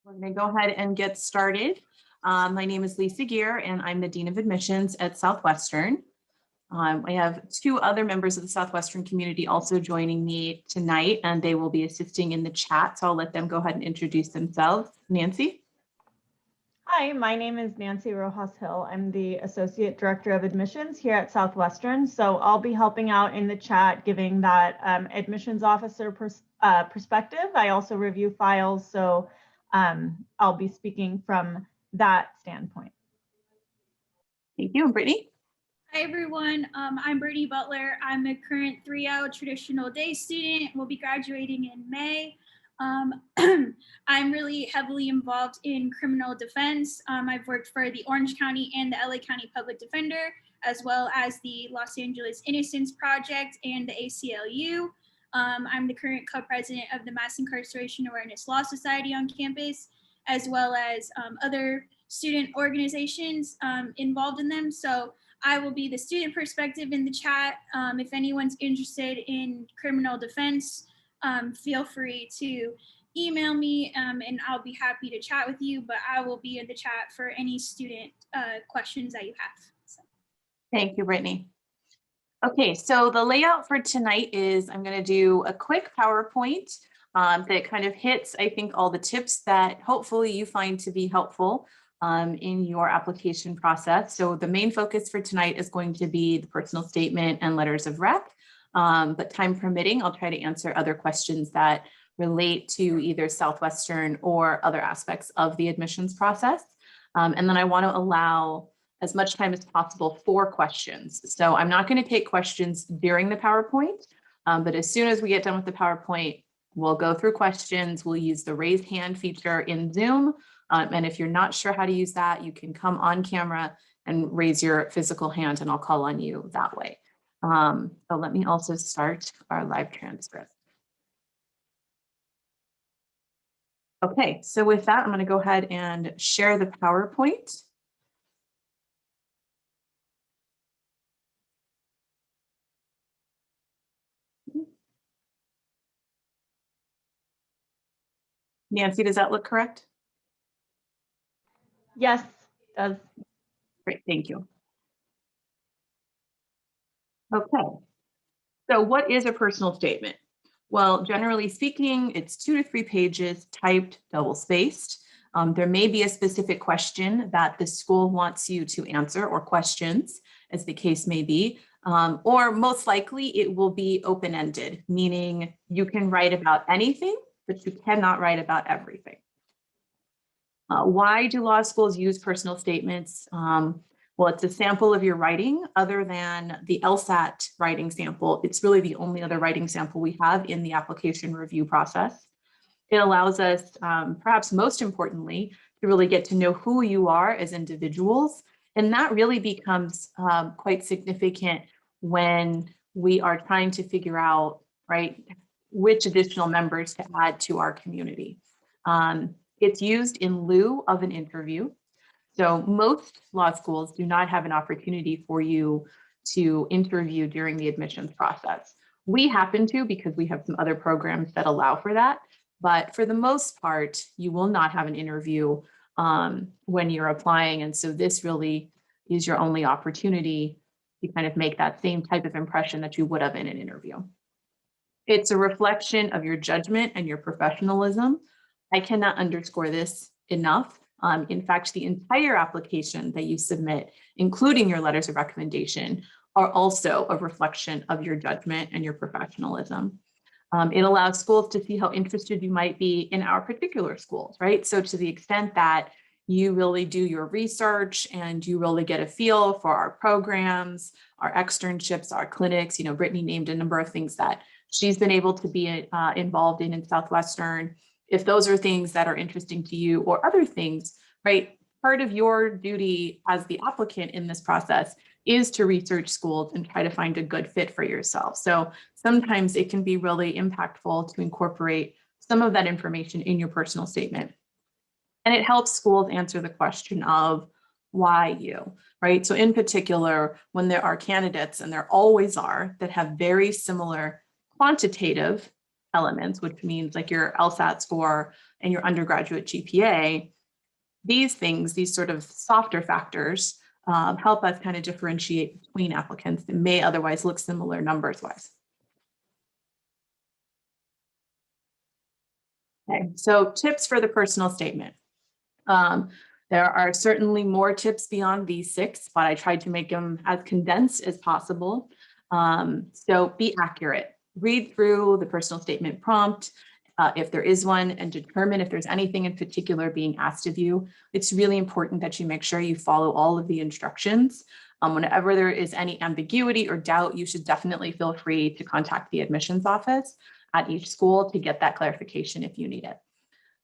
We're going to go ahead and get started. My name is Lisa Gear, and I'm the Dean of Admissions at Southwestern. I have two other members of the Southwestern community also joining me tonight, and they will be assisting in the chat. So I'll let them go ahead and introduce themselves. Nancy? Hi, my name is Nancy Rojas Hill. I'm the Associate Director of Admissions here at Southwestern. So I'll be helping out in the chat, giving that admissions officer perspective. I also review files, so I'll be speaking from that standpoint. Thank you. And Brittany? Hi everyone, I'm Britney Butler. I'm a current 3L traditional day student. We'll be graduating in May. I'm really heavily involved in criminal defense. I've worked for the Orange County and the LA County Public Defender, as well as the Los Angeles Innocence Project and the ACLU. I'm the current co-president of the Mass Incarceration Awareness Law Society on campus, as well as other student organizations involved in them. So I will be the student perspective in the chat. If anyone's interested in criminal defense, feel free to email me and I'll be happy to chat with you, but I will be in the chat for any student questions that you have. So. Thank you, Brittany. Okay, so the layout for tonight is I'm going to do a quick PowerPoint that kind of hits, I think, all the tips that hopefully you find to be helpful in your application process. So the main focus for tonight is going to be the personal statement and letters of rep, but time permitting, I'll try to answer other questions that relate to either Southwestern or other aspects of the admissions process. And then I want to allow as much time as possible for questions. So I'm not going to take questions during the PowerPoint, but as soon as we get done with the PowerPoint, we'll go through questions. We'll use the raise hand feature in Zoom. And if you're not sure how to use that, you can come on camera and raise your physical hand and I'll call on you that way. So let me also start our live transcript. Okay, so with that, I'm going to go ahead and share the PowerPoint. Nancy, does that look correct? Yes, it does. Great, thank you. Okay, so what is a personal statement? Well, generally speaking, it's 2 to 3 pages, typed, double-spaced. There may be a specific question that the school wants you to answer, or questions, as the case may be, or most likely it will be open-ended, meaning you can write about anything, but you cannot write about everything. Why do law schools use personal statements? Well, it's a sample of your writing. Other than the Lsat writing sample, it's really the only other writing sample we have in the application review process. It allows us, perhaps most importantly, to really get to know who you are as individuals. And that really becomes quite significant when we are trying to figure out, right, which additional members to add to our community. It's used in lieu of an interview. So most law schools do not have an opportunity for you to interview during the admissions process. We happen to, because we have some other programs that allow for that. But for the most part, you will not have an interview when you're applying. And so this really is your only opportunity to kind of make that same type of impression that you would have in an interview. It's a reflection of your judgment and your professionalism. I cannot underscore this enough. In fact, the entire application that you submit, including your letters of recommendation, are also a reflection of your judgment and your professionalism. It allows schools to see how interested you might be in our particular schools, right? So to the extent that you really do your research and you really get a feel for our programs, our externships, our clinics, you know, Brittany named a number of things that she's been able to be involved in Southwestern. If those are things that are interesting to you or other things, right? Part of your duty as the applicant in this process is to research schools and try to find a good fit for yourself. So sometimes it can be really impactful to incorporate some of that information in your personal statement. And it helps schools answer the question of why you, right? So in particular, when there are candidates, and there always are, that have very similar quantitative elements, which means like your LSAT score and your undergraduate GPA, these things, these sort of softer factors, help us kind of differentiate between applicants that may otherwise look similar numbers wise. Okay, so tips for the personal statement. There are certainly more tips beyond these 6, but I tried to make them as condensed as possible. So be accurate. Read through the personal statement prompt, if there is one, and determine if there's anything in particular being asked of you. It's really important that you make sure you follow all of the instructions. Whenever there is any ambiguity or doubt, you should definitely feel free to contact the admissions office at each school to get that clarification if you need it.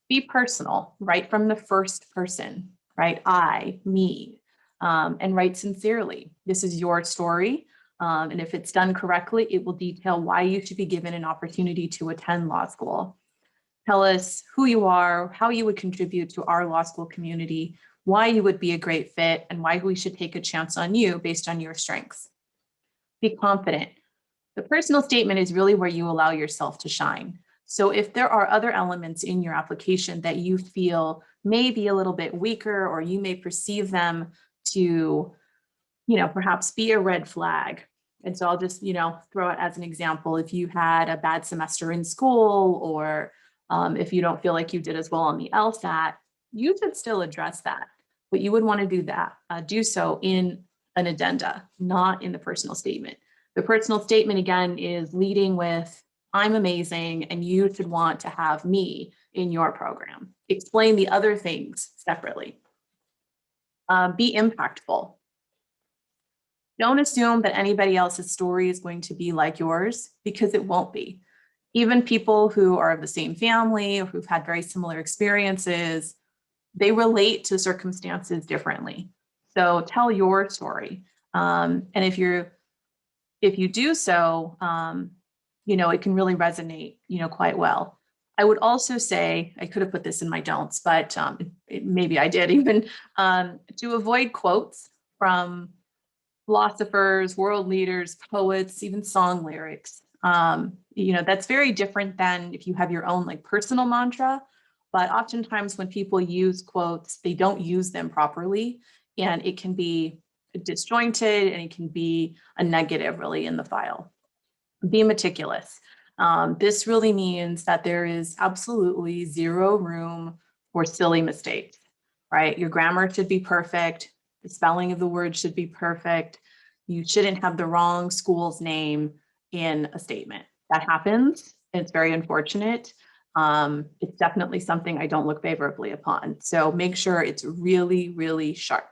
Be personal, write from the first person, right? I, me, and write sincerely. This is your story. And if it's done correctly, it will detail why you should be given an opportunity to attend law school. Tell us who you are, how you would contribute to our law school community, why you would be a great fit, and why we should take a chance on you based on your strengths. Be confident. The personal statement is really where you allow yourself to shine. So if there are other elements in your application that you feel may be a little bit weaker, or you may perceive them to, perhaps be a red flag. And so I'll just, throw it as an example. If you had a bad semester in school, or if you don't feel like you did as well on the LSAT, you should still address that. But you would want to do so in an addenda, not in the personal statement. The personal statement, again, is leading with, I'm amazing, and you should want to have me in your program. Explain the other things separately. Be impactful. Don't assume that anybody else's story is going to be like yours, because it won't be. Even people who are of the same family or who've had very similar experiences, they relate to circumstances differently. So tell your story. And if you do so, it can really resonate, quite well. I would also say, I could have put this in my don'ts, but maybe I did even, to avoid quotes from philosophers, world leaders, poets, even song lyrics. That's very different than if you have your own personal mantra, but oftentimes when people use quotes, they don't use them properly, and it can be disjointed, and it can be a negative really in the file. Be meticulous. This really means that there is absolutely zero room for silly mistakes, right? Your grammar should be perfect. The spelling of the word should be perfect. You shouldn't have the wrong school's name in a statement. That happens. It's very unfortunate. It's definitely something I don't look favorably upon. So make sure it's really, really sharp.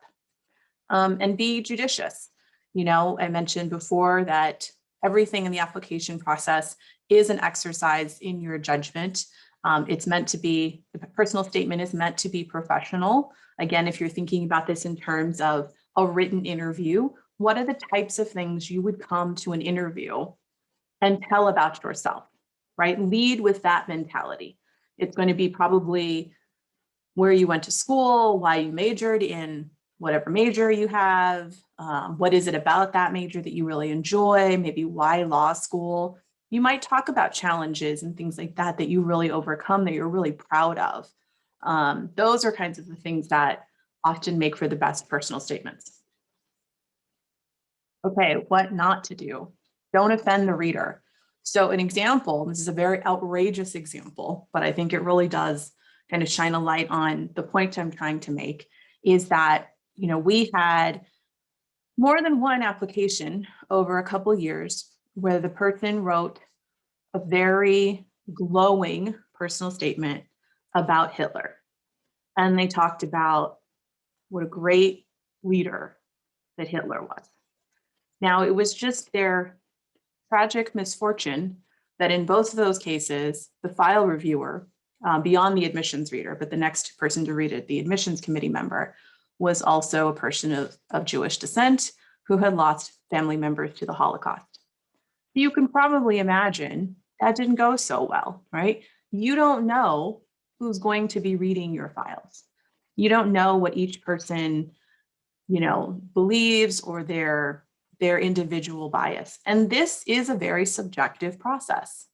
And be judicious. I mentioned before that everything in the application process is an exercise in your judgment. The personal statement is meant to be professional. Again, if you're thinking about this in terms of a written interview, what are the types of things you would come to an interview and tell about yourself, right? Lead with that mentality. It's going to be probably where you went to school, why you majored in whatever major you have, what is it about that major that you really enjoy, maybe why law school. You might talk about challenges and things like that you really overcome, that you're really proud of. Those are kinds of the things that often make for the best personal statements. Okay, what not to do. Don't offend the reader. So an example, this is a very outrageous example, but I think it really does kind of shine a light on the point I'm trying to make, is that, we had more than one application over a couple years where the person wrote a very glowing personal statement about Hitler. And they talked about what a great leader that Hitler was. Now, it was just their tragic misfortune that in both of those cases, the file reviewer, beyond the admissions reader, but the next person to read it, the admissions committee member, was also a person of Jewish descent who had lost family members to the Holocaust. You can probably imagine that didn't go so well, right? You don't know who's going to be reading your files. You don't know what each person, believes, or their individual bias. And this is a very subjective process.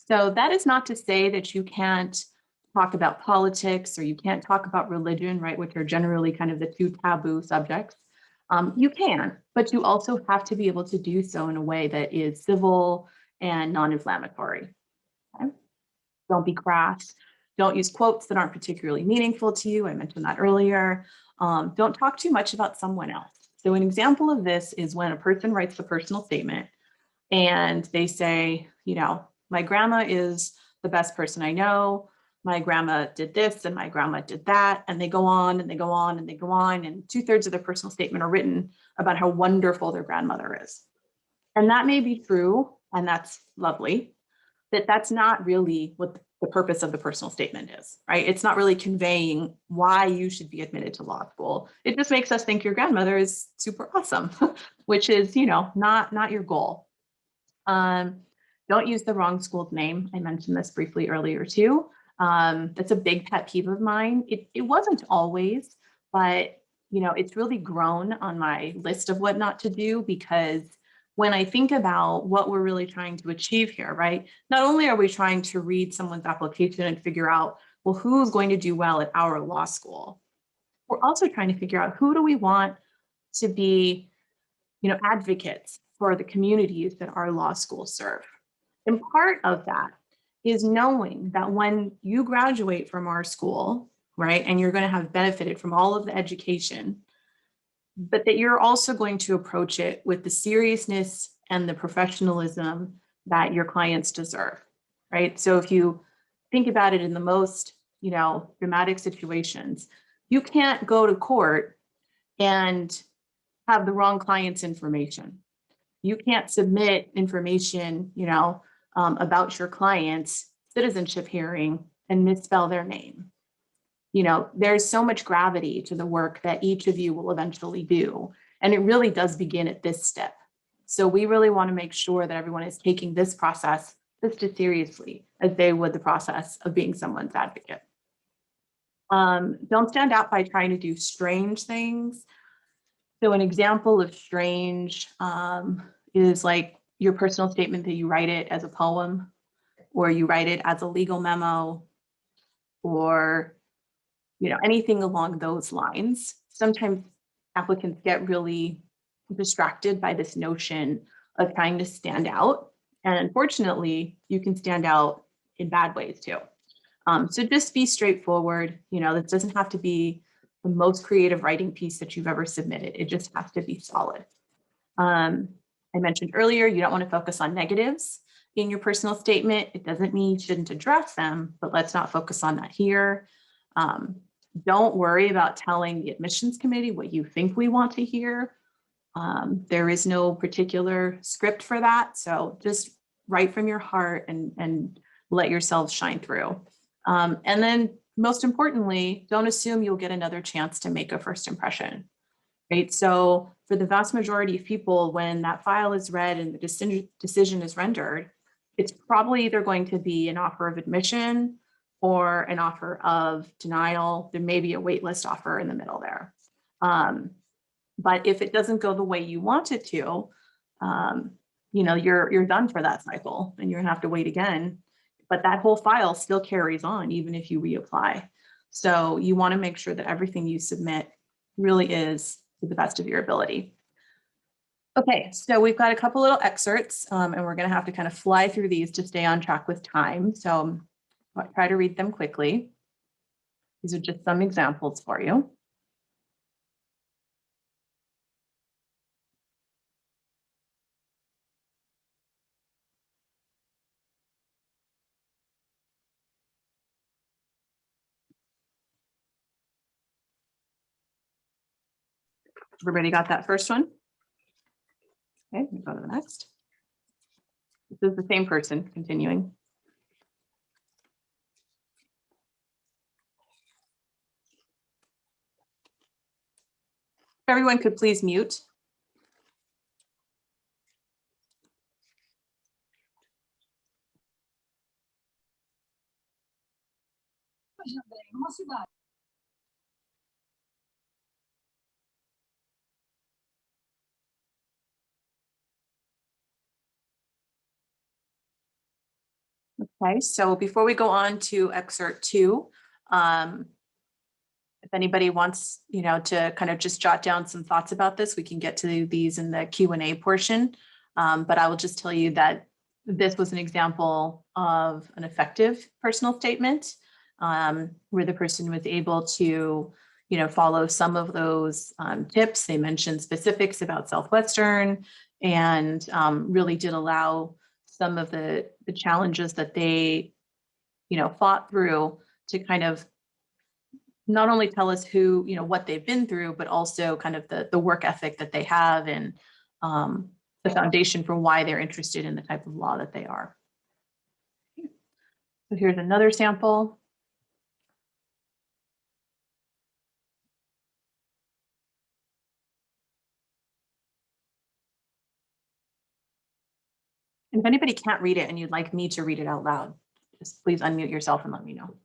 So that is not to say that you can't talk about politics or you can't talk about religion, right, which are generally kind of the two taboo subjects. You can, but you also have to be able to do so in a way that is civil and non-inflammatory. Okay? Don't be crass. Don't use quotes that aren't particularly meaningful to you. I mentioned that earlier. Don't talk too much about someone else. So an example of this is when a person writes a personal statement and they say, you know, my grandma is the best person I know. My grandma did this and my grandma did that. And they go on and they go on and they go on. And 2/3 of their personal statement are written about how wonderful their grandmother is. And that may be true, and that's lovely, but that's not really what the purpose of the personal statement is, right? It's not really conveying why you should be admitted to law school. It just makes us think your grandmother is super awesome, which is, you know, not your goal. Don't use the wrong school's name. I mentioned this briefly earlier too. That's a big pet peeve of mine. It wasn't always, but you know, it's really grown on my list of what not to do, because when I think about what we're really trying to achieve here, right? Not only are we trying to read someone's application and figure out, well, who's going to do well at our law school? We're also trying to figure out who do we want to be, you know, advocates for the communities that our law schools serve. And part of that is knowing that when you graduate from our school, right, and you're going to have benefited from all of the education, but that you're also going to approach it with the seriousness and the professionalism that your clients deserve, right? So if you think about it in the most, you know, dramatic situations, you can't go to court and have the wrong client's information. You can't submit information, you know, about your client's citizenship hearing and misspell their name. You know, there's so much gravity to the work that each of you will eventually do. And it really does begin at this step. So we really want to make sure that everyone is taking this process just as seriously as they would the process of being someone's advocate. Don't stand out by trying to do strange things. So an example of strange is like your personal statement that you write it as a poem, or you write it as a legal memo, or you know, anything along those lines. Sometimes applicants get really distracted by this notion of trying to stand out. And unfortunately, you can stand out in bad ways too. So just be straightforward. You know, this doesn't have to be the most creative writing piece that you've ever submitted. It just has to be solid. I mentioned earlier, you don't want to focus on negatives in your personal statement. It doesn't mean you shouldn't address them, but let's not focus on that here. Don't worry about telling the admissions committee what you think we want to hear. There is no particular script for that. So just write from your heart and let yourselves shine through. And then most importantly, don't assume you'll get another chance to make a first impression, right? So for the vast majority of people, when that file is read and the decision is rendered, it's probably either going to be an offer of admission or an offer of denial. There may be a waitlist offer in the middle there. But if it doesn't go the way you want it to, you know, you're done for that cycle and you're gonna have to wait again. But that whole file still carries on even if you reapply. So you want to make sure that everything you submit really is to the best of your ability. Okay, so we've got a couple little excerpts and we're going to have to kind of fly through these to stay on track with time. So I'll try to read them quickly. These are just some examples for you. Everybody got that first one? Okay, we'll go to the next. This is the same person continuing. If everyone could please mute. Okay, so before we go on to excerpt 2, if anybody wants, to kind of just jot down some thoughts about this, we can get to these in the Q&A portion. But I will just tell you that this was an example of an effective personal statement, where the person was able to, follow some of those tips. They mentioned specifics about Southwestern and really did allow some of the challenges that they, fought through to kind of not only tell us who, what they've been through, but also kind of the work ethic that they have and the foundation for why they're interested in the type of law that they are. So here's another sample. And if anybody can't read it and you'd like me to read it out loud, just please unmute yourself and let me know.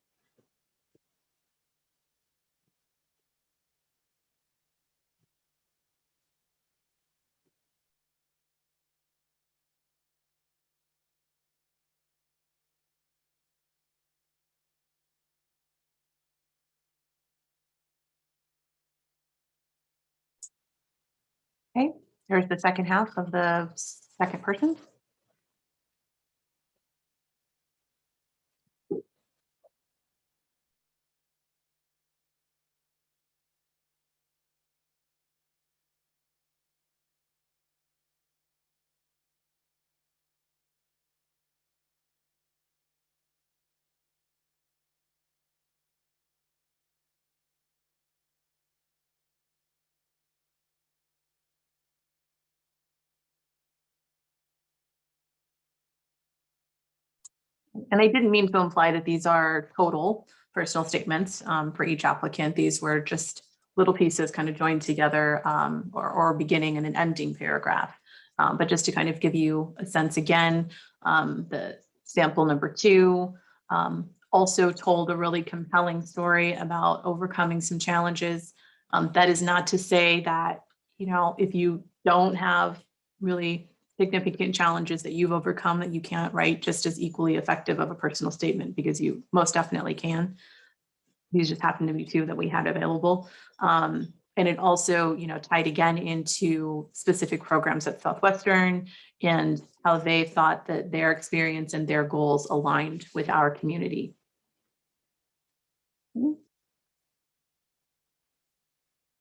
Okay, there's the second half of the second person. And I didn't mean to imply that these are total personal statements for each applicant. These were just little pieces kind of joined together or beginning and an ending paragraph. But just to kind of give you a sense again, the sample number 2 also told a really compelling story about overcoming some challenges. That is not to say that, if you don't have really significant challenges that you've overcome, that you can't write just as equally effective of a personal statement, because you most definitely can. These just happen to be 2 that we had available. And it also, tied again into specific programs at Southwestern and how they thought that their experience and their goals aligned with our community.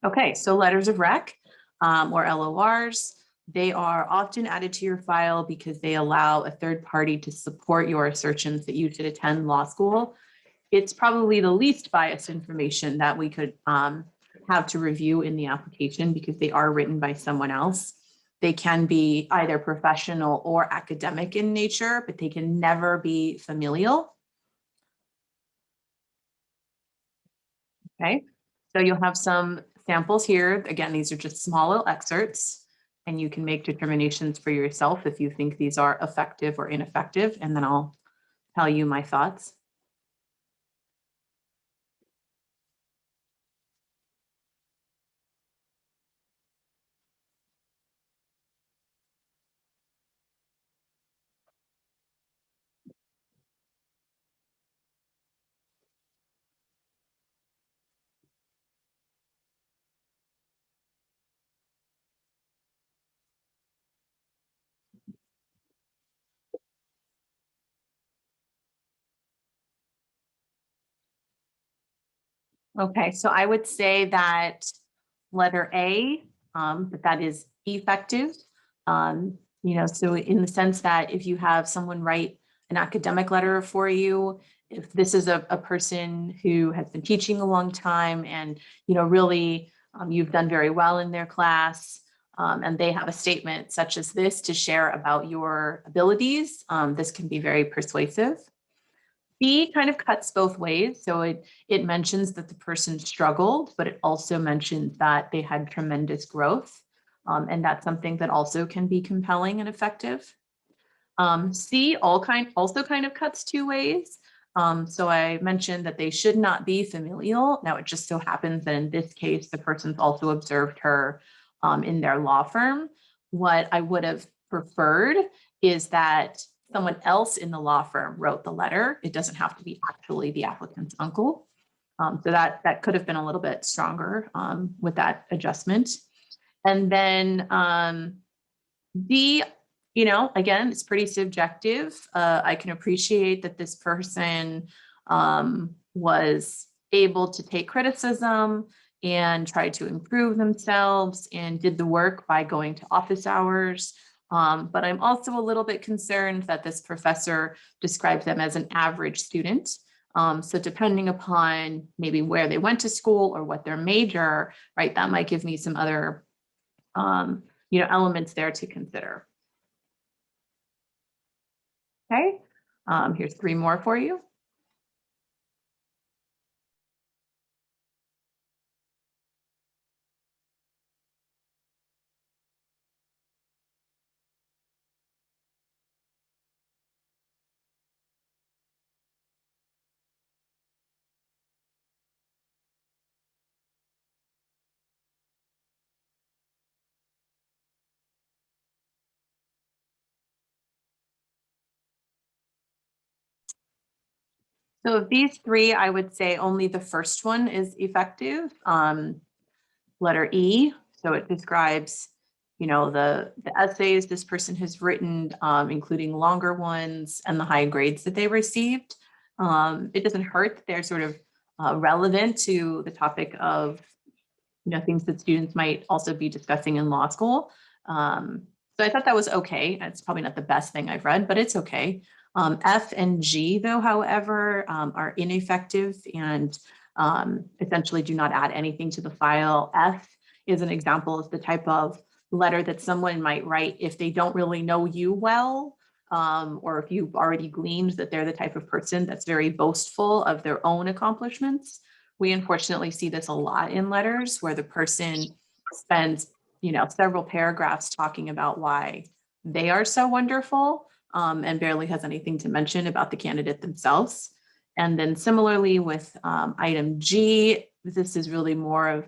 Okay, so letters of rec or LORs. They are often added to your file because they allow a third party to support your assertions that you should attend law school. It's probably the least biased information that we could have to review in the application because they are written by someone else. They can be either professional or academic in nature, but they can never be familial. Okay, so you'll have some samples here. Again, these are just small little excerpts. And you can make determinations for yourself if you think these are effective or ineffective, and then I'll tell you my thoughts. Okay, so I would say that letter A, that is effective. So in the sense that if you have someone write an academic letter for you, if this is a person who has been teaching a long time and, really you've done very well in their class, and they have a statement such as this to share about your abilities, this can be very persuasive. B kind of cuts both ways. So it mentions that the person struggled, but it also mentions that they had tremendous growth. And that's something that also can be compelling and effective. C also kind of cuts 2 ways. So I mentioned that they should not be familial. Now it just so happens that in this case, the person's also observed her in their law firm. What I would have preferred is that someone else in the law firm wrote the letter. It doesn't have to be actually the applicant's uncle. So that could have been a little bit stronger with that adjustment. And then D, again, it's pretty subjective. I can appreciate that this person was able to take criticism and try to improve themselves and did the work by going to office hours. But I'm also a little bit concerned that this professor describes them as an average student. So depending upon maybe where they went to school or what their major, right, that might give me some other elements there to consider. Okay, here's 3 more for you. So of these 3, I would say only the first one is effective. Letter E, so it describes, the essays this person has written, including longer ones and the high grades that they received. It doesn't hurt that they're sort of relevant to the topic of, things that students might also be discussing in law school. So I thought that was okay. It's probably not the best thing I've read, but it's okay. F and G, though, however, are ineffective and essentially do not add anything to the file. F is an example of the type of letter that someone might write if they don't really know you well, or if you've already gleaned that they're the type of person that's very boastful of their own accomplishments. We unfortunately see this a lot in letters where the person spends, several paragraphs talking about why they are so wonderful, and barely has anything to mention about the candidate themselves. And then similarly with item G, this is really more of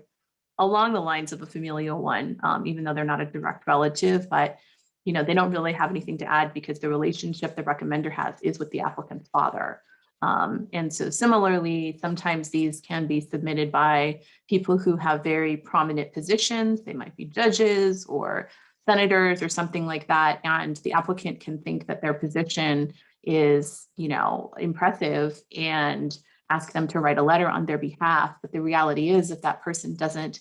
along the lines of a familial one, even though they're not a direct relative, but they don't really have anything to add because the relationship the recommender has is with the applicant's father. And so similarly, sometimes these can be submitted by people who have very prominent positions. They might be judges or senators or something like that. And the applicant can think that their position is, impressive and ask them to write a letter on their behalf. But the reality is, if that person doesn't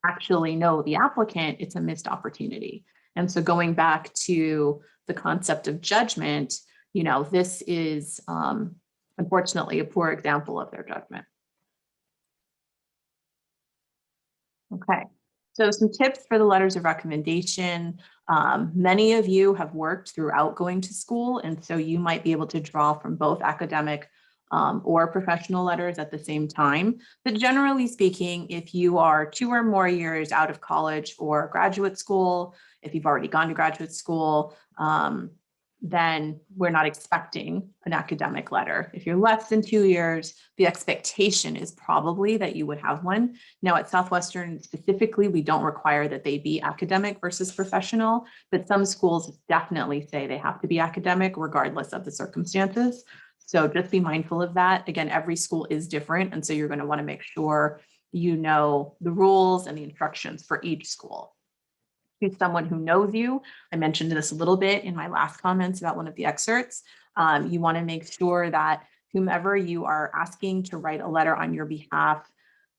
actually know the applicant, it's a missed opportunity. And so going back to the concept of judgment, this is unfortunately a poor example of their judgment. Okay. So some tips for the letters of recommendation. Many of you have worked throughout going to school, and so you might be able to draw from both academic or professional letters at the same time. But generally speaking, if you are 2 or more years out of college or graduate school, if you've already gone to graduate school, then we're not expecting an academic letter. If you're less than 2 years, the expectation is probably that you would have one. Now at Southwestern specifically, we don't require that they be academic versus professional, but some schools definitely say they have to be academic regardless of the circumstances. So just be mindful of that. Again, every school is different. And so you're going to want to make sure you know the rules and the instructions for each school. To someone who knows you, I mentioned this a little bit in my last comments about one of the excerpts. You want to make sure that whomever you are asking to write a letter on your behalf,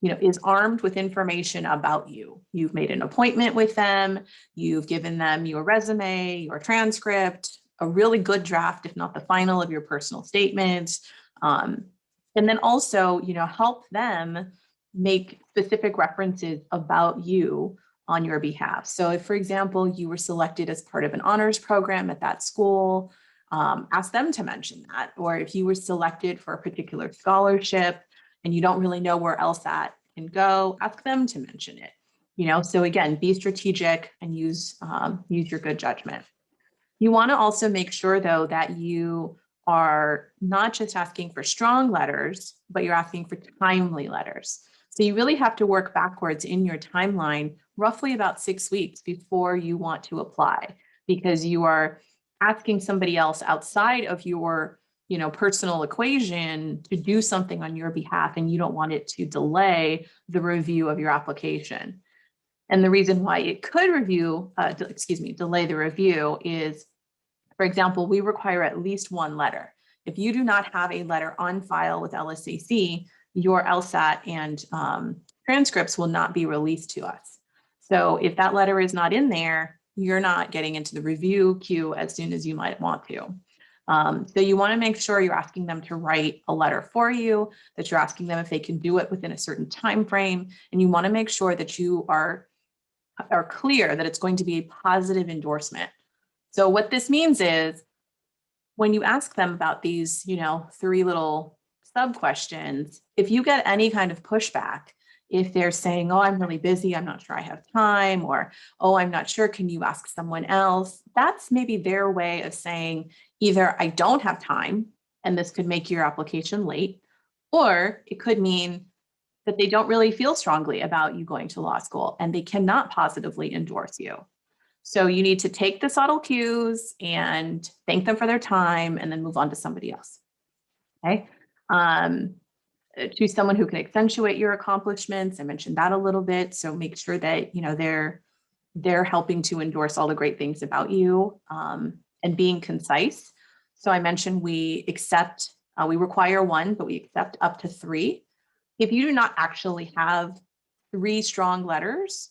is armed with information about you. You've made an appointment with them. You've given them your resume, your transcript, a really good draft, if not the final, of your personal statement. And then also, help them make specific references about you on your behalf. So if, for example, you were selected as part of an honors program at that school, ask them to mention that. Or if you were selected for a particular scholarship and you don't really know where Lsat can go, ask them to mention it. So again, be strategic and use your good judgment. You want to also make sure, though, that you are not just asking for strong letters, but you're asking for timely letters. So you really have to work backwards in your timeline, roughly about 6 weeks before you want to apply, because you are asking somebody else outside of your, personal equation to do something on your behalf, and you don't want it to delay the review of your application. And the reason why it could delay the review is, for example, we require at least one letter. If you do not have a letter on file with LSAC, your LSAT and transcripts will not be released to us. So if that letter is not in there, you're not getting into the review queue as soon as you might want to. So you want to make sure you're asking them to write a letter for you, that you're asking them if they can do it within a certain time frame, and you want to make sure that you are clear that it's going to be a positive endorsement. So what this means is when you ask them about these, 3 little sub questions, if you get any kind of pushback, if they're saying, oh, I'm really busy, I'm not sure I have time, or, oh, I'm not sure, can you ask someone else? That's maybe their way of saying either I don't have time, and this could make your application late, or it could mean that they don't really feel strongly about you going to law school and they cannot positively endorse you. So you need to take the subtle cues and thank them for their time and then move on to somebody else. Okay. Choose someone who can accentuate your accomplishments. I mentioned that a little bit. So make sure that, they're helping to endorse all the great things about you, and being concise. So I mentioned we require 1, but we accept up to 3. If you do not actually have 3 strong letters,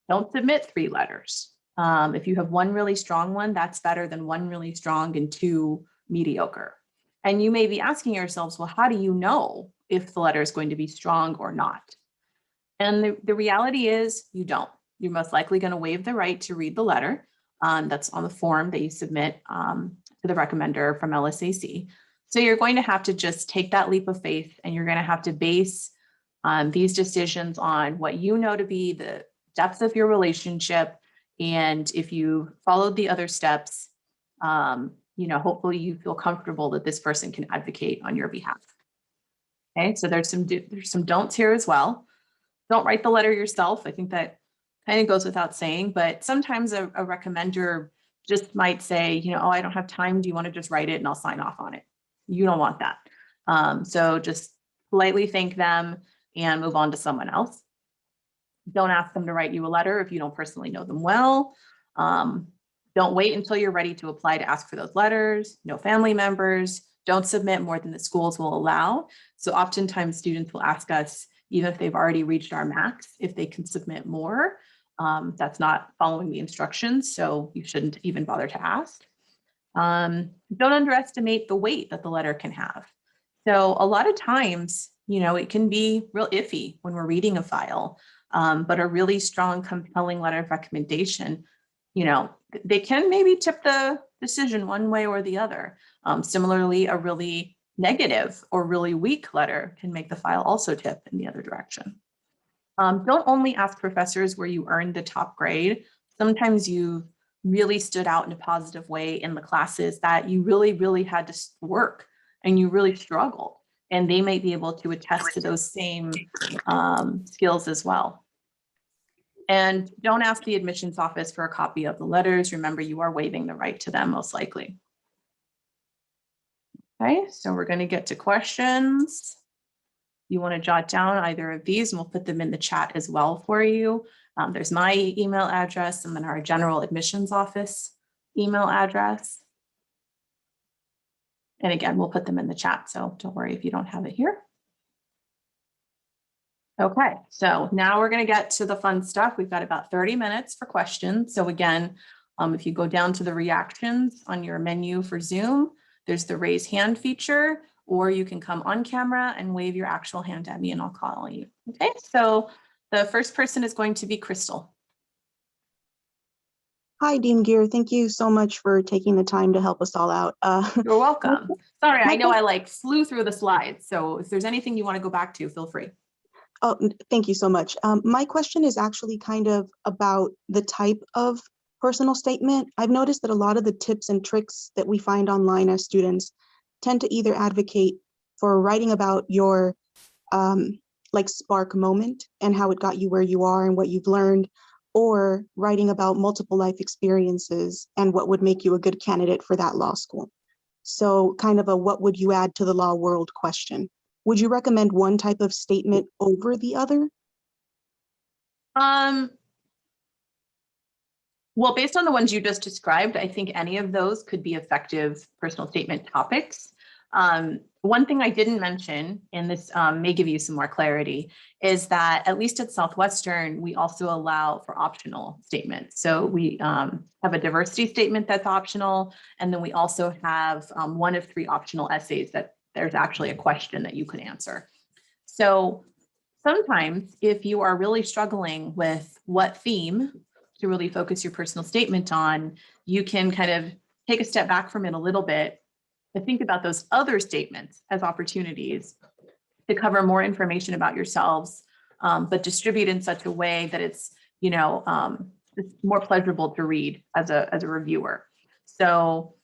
don't submit 3 letters. If you have 1 really strong one, that's better than 1 really strong and 2 mediocre. And you may be asking yourselves, well, how do you know if the letter is going to be strong or not? And the reality is you don't. You're most likely going to waive the right to read the letter. That's on the form that you submit to the recommender from LSAC. So you're going to have to just take that leap of faith, and you're going to have to base these decisions on what you know to be the depth of your relationship. And if you followed the other steps, hopefully you feel comfortable that this person can advocate on your behalf. Okay, so there's some don'ts here as well. Don't write the letter yourself. I think that kind of goes without saying, but sometimes a recommender just might say, oh, I don't have time. Do you want to just write it and I'll sign off on it? You don't want that. So just politely thank them and move on to someone else. Don't ask them to write you a letter if you don't personally know them well. Don't wait until you're ready to apply to ask for those letters. No family members. Don't submit more than the schools will allow. So oftentimes students will ask us, even if they've already reached our max, if they can submit more. That's not following the instructions, so you shouldn't even bother to ask. Don't underestimate the weight that the letter can have. So a lot of times, it can be real iffy when we're reading a file, but a really strong, compelling letter of recommendation, they can maybe tip the decision one way or the other. Similarly, a really negative or really weak letter can make the file also tip in the other direction. Don't only ask professors where you earned the top grade. Sometimes you really stood out in a positive way in the classes that you really, really had to work and you really struggled. And they might be able to attest to those same skills as well. And don't ask the admissions office for a copy of the letters. Remember, you are waiving the right to them most likely. Okay, so we're going to get to questions. You want to jot down either of these and we'll put them in the chat as well for you. There's my email address and then our general admissions office email address. And again, we'll put them in the chat, so don't worry if you don't have it here. Okay, so now we're going to get to the fun stuff. We've got about 30 minutes for questions. So again, if you go down to the reactions on your menu for Zoom, there's the raise hand feature, or you can come on camera and wave your actual hand at me and I'll call on you. Okay, so the first person is going to be Crystal. Hi, Dean Gear. Thank you so much for taking the time to help us all out. You're welcome. Sorry, I know I flew through the slides. So if there's anything you want to go back to, feel free. Oh, thank you so much. My question is actually kind of about the type of personal statement. I've noticed that a lot of the tips and tricks that we find online as students tend to either advocate for writing about your spark moment and how it got you where you are and what you've learned, or writing about multiple life experiences and what would make you a good candidate for that law school. So kind of a what would you add to the law world question. Would you recommend one type of statement over the other? Well, based on the ones you just described, I think any of those could be effective personal statement topics. One thing I didn't mention, and this may give you some more clarity, is that at least at Southwestern, we also allow for optional statements. So we have a diversity statement that's optional, and then we also have one of 3 optional essays that there's actually a question that you could answer. So sometimes if you are really struggling with what theme to really focus your personal statement on, you can kind of take a step back from it a little bit and think about those other statements as opportunities to cover more information about yourselves, but distribute in such a way that it's, it's more pleasurable to read as a reviewer. So,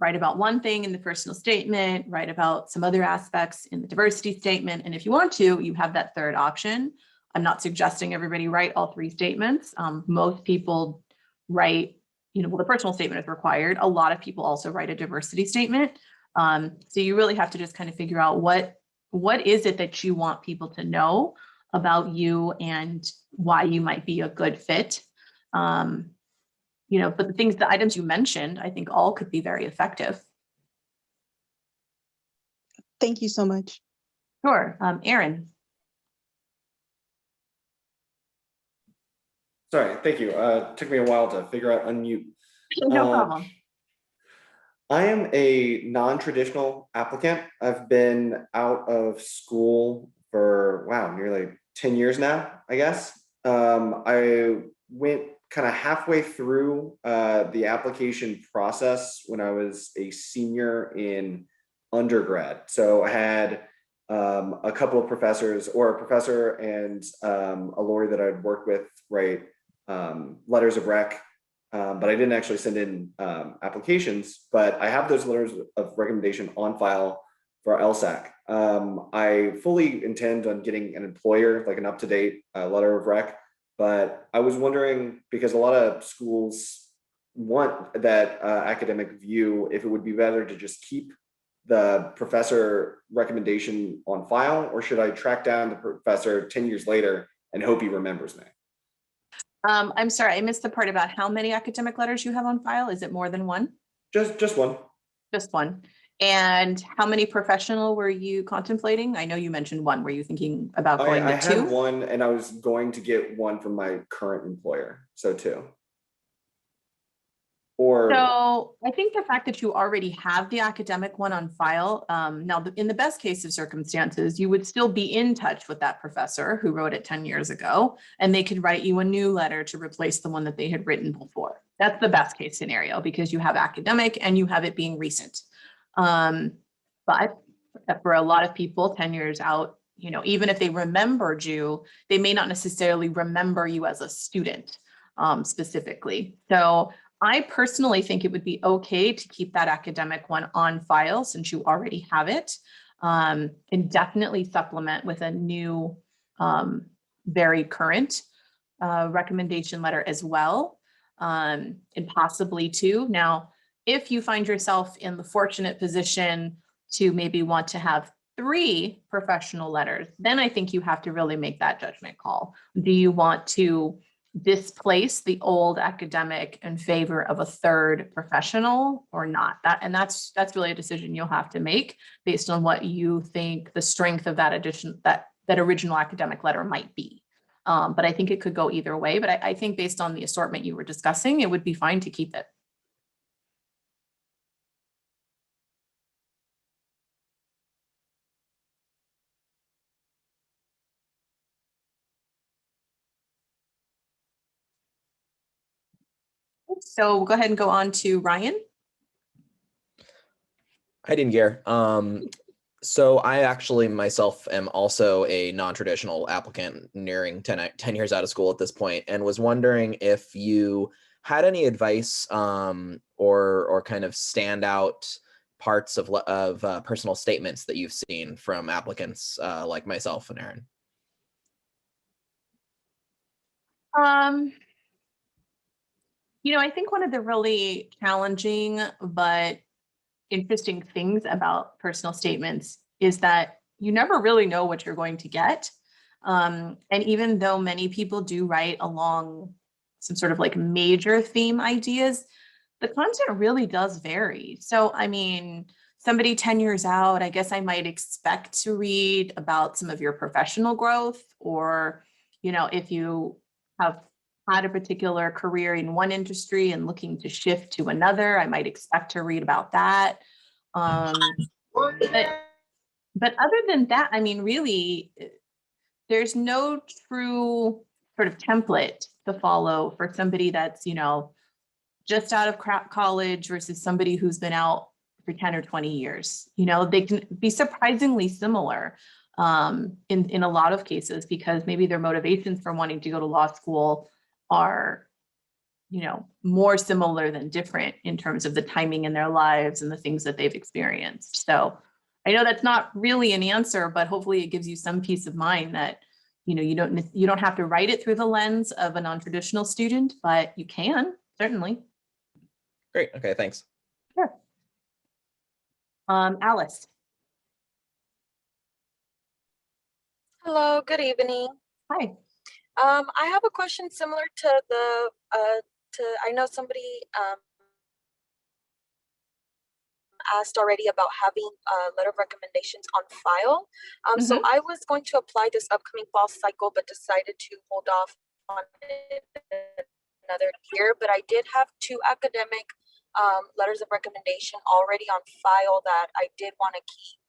write about one thing in the personal statement, write about some other aspects in the diversity statement. And if you want to, you have that third option. I'm not suggesting everybody write all 3 statements. Most people write, well, the personal statement is required. A lot of people also write a diversity statement. So you really have to just kind of figure out what is it that you want people to know about you and why you might be a good fit. But the items you mentioned, I think all could be very effective. Thank you so much. Sure. Aaron. Sorry, thank you. Took me a while to figure out unmute. No problem. I am a non-traditional applicant. I've been out of school for, nearly 10 years now, I guess. I went kind of halfway through the application process when I was a senior in undergrad. So I had a couple of professors, or a professor and a lawyer that I'd worked with write letters of rec, but I didn't actually send in applications, but I have those letters of recommendation on file for LSAC. I fully intend on getting an employer, like an up-to-date letter of rec, but I was wondering, because a lot of schools want that academic view, if it would be better to just keep the professor recommendation on file, or should I track down the professor 10 years later and hope he remembers me? I'm sorry, I missed the part about how many academic letters you have on file. Is it more than one? Just one. Just one. And how many professional were you contemplating? I know you mentioned one. Were you thinking about going to 2? I had one, and I was going to get one from my current employer, so 2. So I think the fact that you already have the academic one on file, now in the best case of circumstances, you would still be in touch with that professor who wrote it 10 years ago, and they could write you a new letter to replace the one that they had written before. That's the best case scenario, because you have academic and you have it being recent. But for a lot of people 10 years out, even if they remembered you, they may not necessarily remember you as a student specifically. So I personally think it would be okay to keep that academic one on file since you already have it, and definitely supplement with a new, very current recommendation letter as well, and possibly 2. Now, if you find yourself in the fortunate position to maybe want to have 3 professional letters, then I think you have to really make that judgment call. Do you want to displace the old academic in favor of a 3rd professional or not? That's really a decision you'll have to make based on what you think the strength of that original academic letter might be. But I think it could go either way. But I think based on the assortment you were discussing, it would be fine to keep it. So we'll go ahead and go on to Ryan. Hi, Dingear. So I actually myself am also a non-traditional applicant nearing 10 years out of school at this point, and was wondering if you had any advice or kind of standout parts of personal statements that you've seen from applicants like myself and Aaron. I think one of the really challenging but interesting things about personal statements is that you never really know what you're going to get. And even though many people do write along some sort of like major theme ideas, the content really does vary. So, I mean, somebody 10 years out, I guess I might expect to read about some of your professional growth, or, if you have had a particular career in one industry and looking to shift to another, I might expect to read about that. But other than that, I mean, really, there's no true sort of template to follow for somebody that's, just out of college versus somebody who's been out for 10 or 20 years. They can be surprisingly similar in a lot of cases, because maybe their motivations for wanting to go to law school are, more similar than different in terms of the timing in their lives and the things that they've experienced. So I know that's not really an answer, but hopefully it gives you some peace of mind that, you don't have to write it through the lens of a non-traditional student, but you can certainly. Great. Okay, thanks. Sure. Alice. Hello, good evening. Hi. I have a question similar to I know somebody asked already about having a letter of recommendations on file. So I was going to apply this upcoming fall cycle, but decided to hold off on it another year. But I did have 2 academic letters of recommendation already on file that I did want to keep.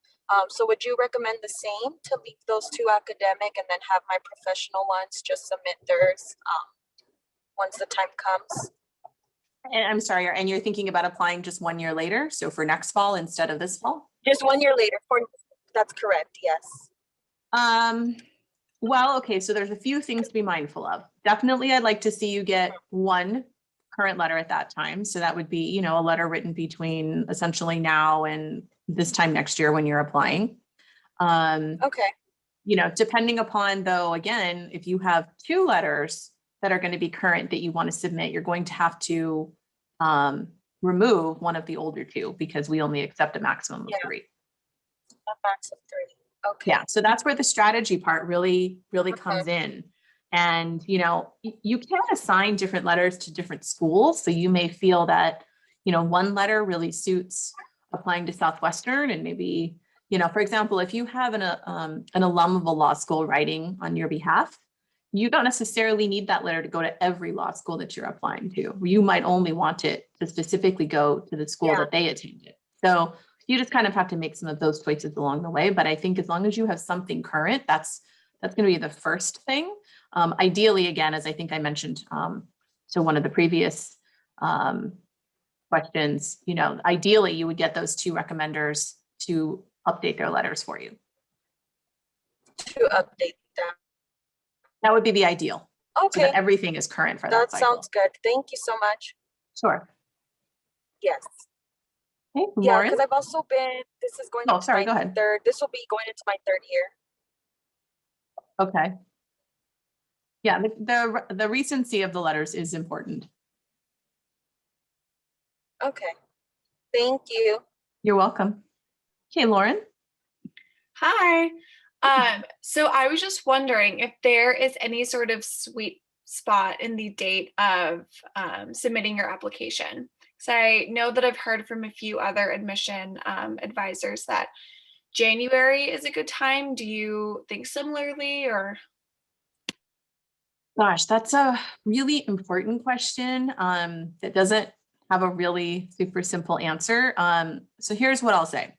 So would you recommend the same, to leave those 2 academic and then have my professional ones just submit theirs once the time comes? And I'm sorry, and you're thinking about applying just 1 year later, so for next fall instead of this fall? Just 1 year later. That's correct, yes. Well, okay, so there's a few things to be mindful of. Definitely, I'd like to see you get 1 current letter at that time. So that would be, a letter written between essentially now and this time next year when you're applying. Okay. Depending upon, though, again, if you have 2 letters that are going to be current that you want to submit, you're going to have to remove one of the older 2, because we only accept a maximum of 3. A max of 3. Okay. Yeah, so that's where the strategy part really comes in. And, you can assign different letters to different schools. So you may feel that, 1 letter really suits applying to Southwestern, and maybe, for example, if you have an alum of a law school writing on your behalf, you don't necessarily need that letter to go to every law school that you're applying to. You might only want it to specifically go to the school that they attended. So you just kind of have to make some of those choices along the way. But I think as long as you have something current, that's going to be the first thing. Ideally, again, as I think I mentioned to one of the previous questions, ideally you would get those 2 recommenders to update their letters for you. To update them. That would be the ideal. Okay. So that everything is current for that cycle. Sounds good. Thank you so much. Sure. Yes. Okay, Yeah, Lauren? because I've also been, this is going Oh, into sorry, my go ahead. this will be going into my 3rd year. Okay. Yeah, the recency of the letters is important. Okay. Thank you. You're welcome. Okay, Lauren? Hi. So I was just wondering if there is any sort of sweet spot in the date of submitting your application. So I know that I've heard from a few other admission advisors that January is a good time. Do you think similarly, or? Gosh, that's a really important question that doesn't have a really super simple answer. So here's what I'll say.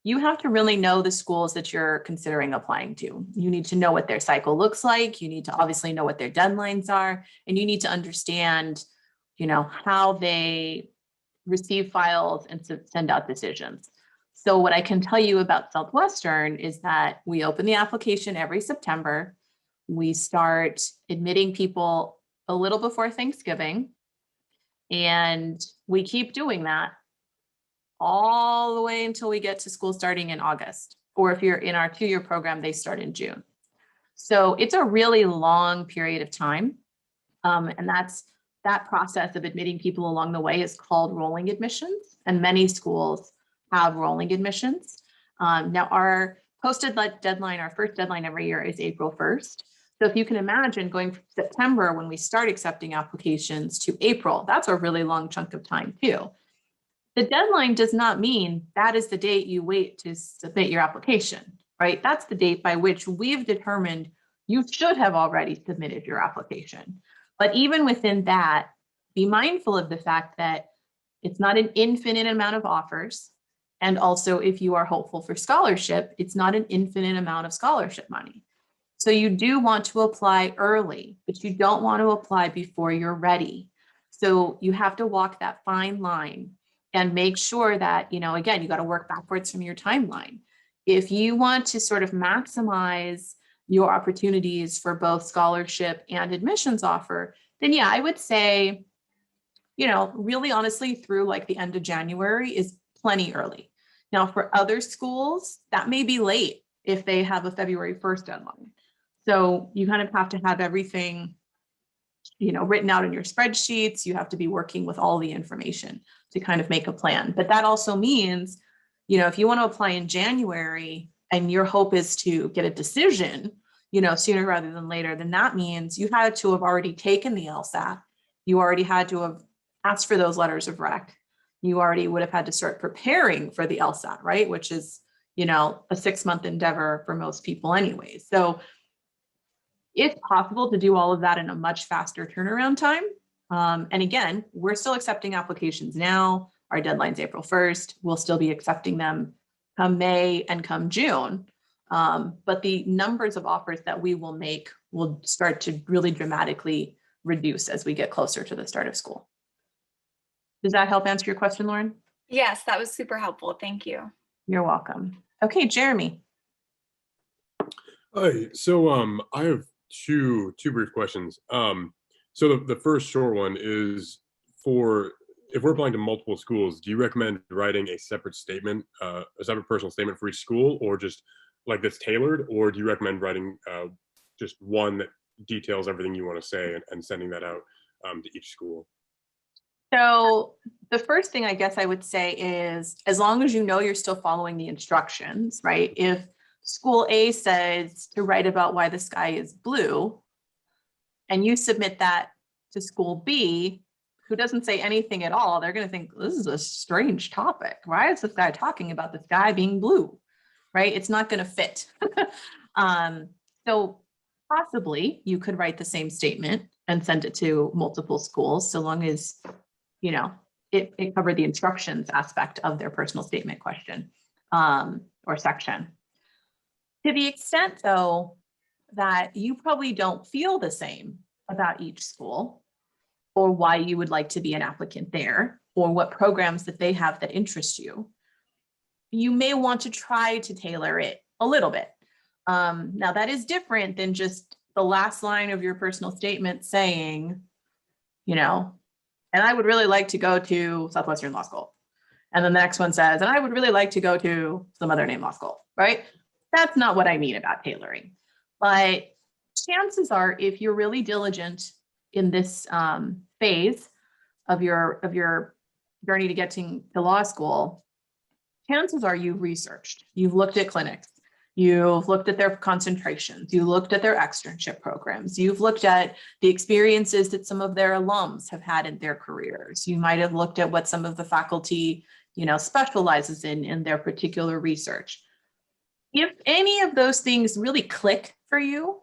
You have to really know the schools that you're considering applying to. You need to know what their cycle looks like. You need to obviously know what their deadlines are, and you need to understand, how they receive files and send out decisions. So what I can tell you about Southwestern is that we open the application every September. We start admitting people a little before Thanksgiving, and we keep doing that all the way until we get to school starting in August. Or if you're in our 2-year program, they start in June. So it's a really long period of time. And that's that process of admitting people along the way is called rolling admissions, and many schools have rolling admissions. Now our posted deadline, our first deadline every year is April 1st. So if you can imagine going from September when we start accepting applications to April, that's a really long chunk of time too. The deadline does not mean that is the date you wait to submit your application, right? That's the date by which we've determined you should have already submitted your application. But even within that, be mindful of the fact that it's not an infinite amount of offers. And also, if you are hopeful for scholarship, it's not an infinite amount of scholarship money. So you do want to apply early, but you don't want to apply before you're ready. So you have to walk that fine line and make sure that, again, you got to work backwards from your timeline. If you want to sort of maximize your opportunities for both scholarship and admissions offer, then yeah, I would say, really honestly through like the end of January is plenty early. Now for other schools, that may be late if they have a February 1st deadline. So you kind of have to have everything, written out in your spreadsheets. You have to be working with all the information to kind of make a plan. But that also means, if you want to apply in January and your hope is to get a decision, sooner rather than later, then that means you had to have already taken the LSAT. You already had to have asked for those letters of rec. You already would have had to start preparing for the LSAT, right? Which is, a 6-month endeavor for most people anyway. So it's possible to do all of that in a much faster turnaround time. And again, we're still accepting applications now. Our deadline's April 1st. We'll still be accepting them come May and come June. But the numbers of offers that we will make will start to really dramatically reduce as we get closer to the start of school. Does that help answer your question, Lauren? Yes, that was super helpful. Thank you. You're welcome. Okay, Jeremy. Hi. So I have two brief questions. So the first short one is if we're applying to multiple schools, do you recommend writing a separate statement, a separate personal statement for each school, or just like that's tailored, or do you recommend writing just one that details everything you want to say and sending that out to each school? So the first thing I guess I would say is, as long as you're still following the instructions, right? If school A says to write about why the sky is blue, and you submit that to school B, who doesn't say anything at all, they're going to think, this is a strange topic. Why is this guy talking about the sky being blue, right? It's not going to fit. So possibly you could write the same statement and send it to multiple schools, so long as, it covered the instructions aspect of their personal statement question or section. To the extent, though, that you probably don't feel the same about each school, or why you would like to be an applicant there, or what programs that they have that interest you, you may want to try to tailor it a little bit. Now that is different than just the last line of your personal statement saying, and I would really like to go to Southwestern Law School. And then the next one says, and I would really like to go to some other name law school, right? That's not what I mean about tailoring. But chances are, if you're really diligent in this phase of your journey to getting to law school, chances are you've researched, you've looked at clinics, you've looked at their concentrations, you looked at their externship programs, you've looked at the experiences that some of their alums have had in their careers. You might have looked at what some of the faculty, specializes in their particular research. If any of those things really click for you,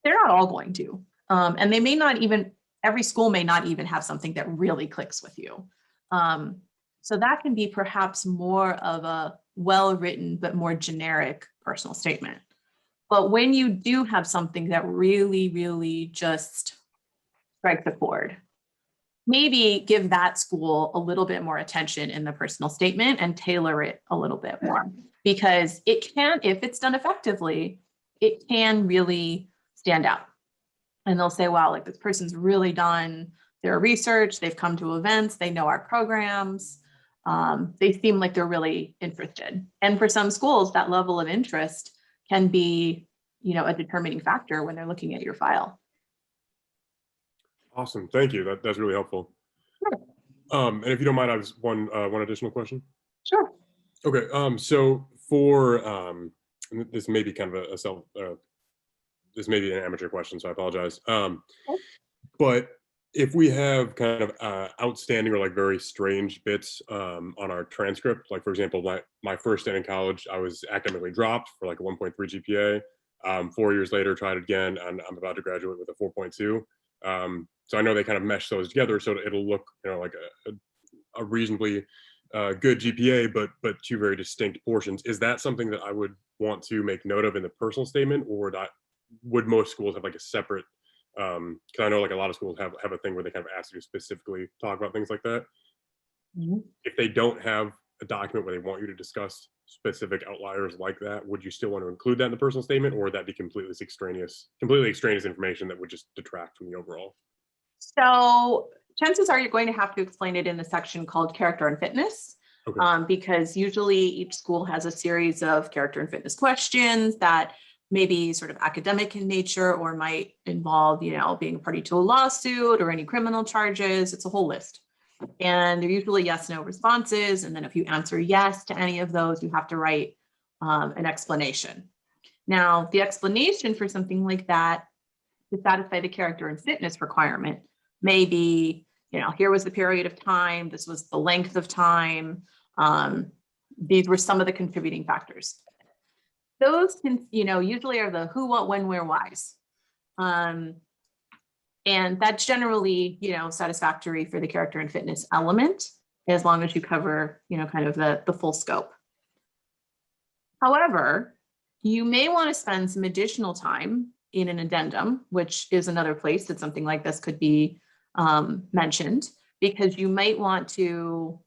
they're not all going to. And they may not even, every school may not even have something that really clicks with you. So that can be perhaps more of a well-written but more generic personal statement. But when you do have something that really, really just strikes a chord, maybe give that school a little bit more attention in the personal statement and tailor it a little bit more, because it can, if it's done effectively, it can really stand out. And they'll say, wow, like this person's really done their research, they've come to events, they know our programs, they seem like they're really interested. And for some schools, that level of interest can be, a determining factor when they're looking at your file. Awesome. Thank you. That's really helpful. Sure. And if you don't mind, I have one additional question. Sure. Okay. So for and this may be kind of this may be an amateur question, so I apologize. But if we have kind of outstanding or like very strange bits on our transcript, like for example, my first day in college, I was academically dropped for like a 1.3 GPA. 4 years later, tried again, and I'm about to graduate with a 4.2. So I know they kind of mesh those together, so it'll look, like a reasonably good GPA, but two very distinct portions. Is that something that I would want to make note of in the personal statement, or that would most schools have like a separate? Because I know like a lot of schools have a thing where they kind of ask you to specifically talk about things like that. Mm-hmm. If they don't have a document where they want you to discuss specific outliers like that, would you still want to include that in the personal statement, or would that be completely extraneous information that would just detract from the overall? So chances are you're going to have to explain it in the section called character and fitness. Okay. Because usually each school has a series of character and fitness questions that may be sort of academic in nature or might involve, being a party to a lawsuit or any criminal charges. It's a whole list. And they're usually yes, no responses. And then if you answer yes to any of those, you have to write an explanation. Now, the explanation for something like that to satisfy the character and fitness requirement may be, here was the period of time, this was the length of time, these were some of the contributing factors. Those can, usually are the who, what, when, where, whys. And that's generally, satisfactory for the character and fitness element, as long as you cover, kind of the full scope. However, you may want to spend some additional time in an addendum, which is another place that something like this could be mentioned, because you might want to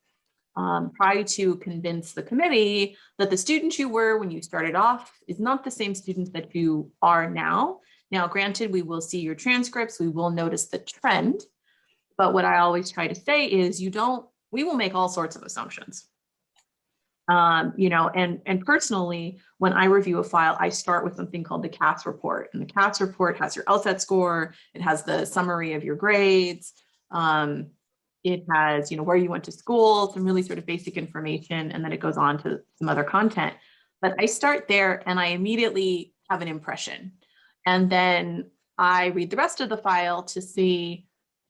try to convince the committee that the student you were when you started off is not the same student that you are now. Now, granted, we will see your transcripts, we will notice the trend, but what I always try to say is we will make all sorts of assumptions. And personally, when I review a file, I start with something called the CAS report. And the CAS report has your LSAT score. It has the summary of your grades. It has, where you went to school, some really sort of basic information, and then it goes on to some other content. But I start there and I immediately have an impression. And then I read the rest of the file to see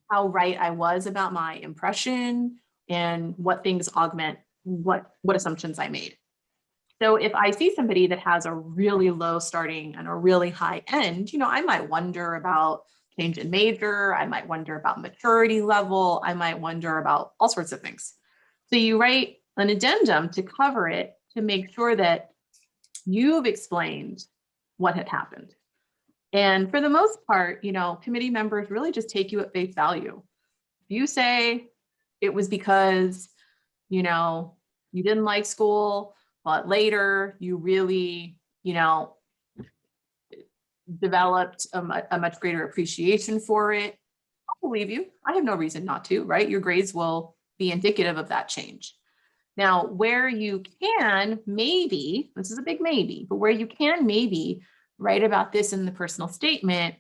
how right I was about my impression and what things augment what assumptions I made. So if I see somebody that has a really low starting and a really high end, I might wonder about change in major. I might wonder about maturity level. I might wonder about all sorts of things. So you write an addendum to cover it, to make sure that you've explained what had happened. And for the most part, committee members really just take you at face value. If you say it was because, you didn't like school, but later you really, developed a much greater appreciation for it, I'll believe you. I have no reason not to, right? Your grades will be indicative of that change. Now, where you can maybe, this is a big maybe, but where you can maybe write about this in the personal statement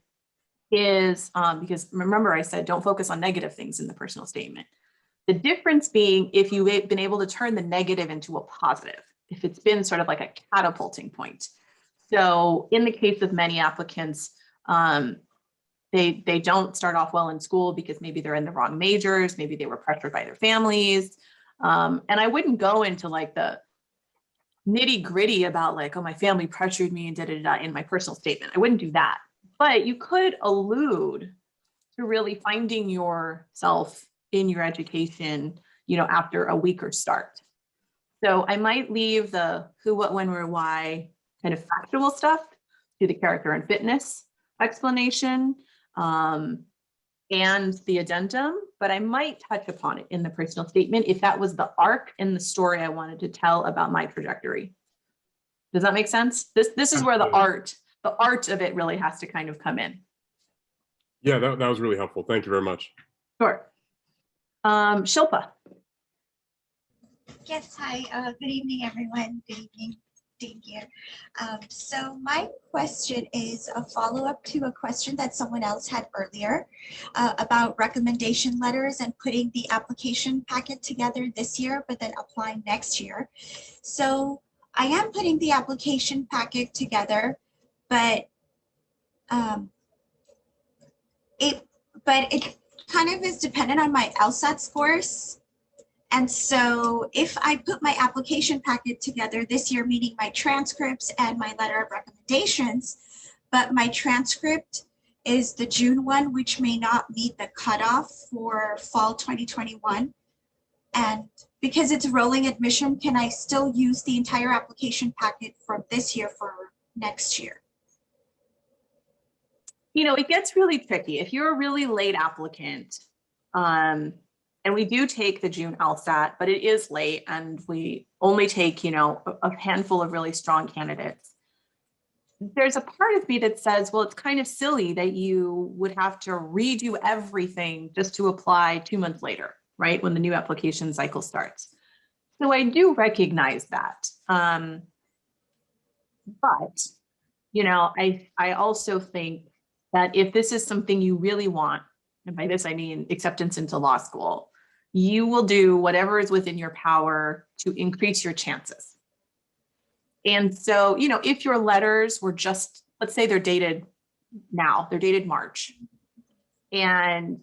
is, because remember I said, don't focus on negative things in the personal statement. The difference being if you've been able to turn the negative into a positive, if it's been sort of like a catapulting point. So in the case of many applicants, they don't start off well in school because maybe they're in the wrong majors, maybe they were pressured by their families. And I wouldn't go into like the nitty gritty about like, oh, my family pressured me and in my personal statement. I wouldn't do that. But you could allude to really finding yourself in your education, after a weaker start. So I might leave the who, what, when, where, why kind of factual stuff to the character and fitness explanation and the addendum, but I might touch upon it in the personal statement if that was the arc in the story I wanted to tell about my trajectory. Does that make sense? This is where the art of it really has to kind of come in. Yeah, that was really helpful. Thank you very much. Sure. Shilpa. Yes, hi. Good evening, everyone. Good evening. Thank you. So my question is a follow-up to a question that someone else had earlier about recommendation letters and putting the application packet together this year, but then applying next year. So I am putting the application packet together, but it kind of is dependent on my LSAT scores. And so if I put my application packet together this year, meaning my transcripts and my letter of recommendations, but my transcript is the June one, which may not meet the cutoff for fall 2021. And because it's rolling admission, can I still use the entire application packet from this year for next year? You know, it gets really tricky. If you're a really late applicant, and we do take the June LSAT, but it is late and we only take, you know, a handful of really strong candidates. There's a part of me that says, well, it's kind of silly that you would have to redo everything just to apply 2 months later, right? When the new application cycle starts. So I do recognize that. But, you know, I also think that if this is something you really want, and by this I mean acceptance into law school, you will do whatever is within your power to increase your chances. And so, you know, if your letters were just, let's say they're dated now, they're dated March, and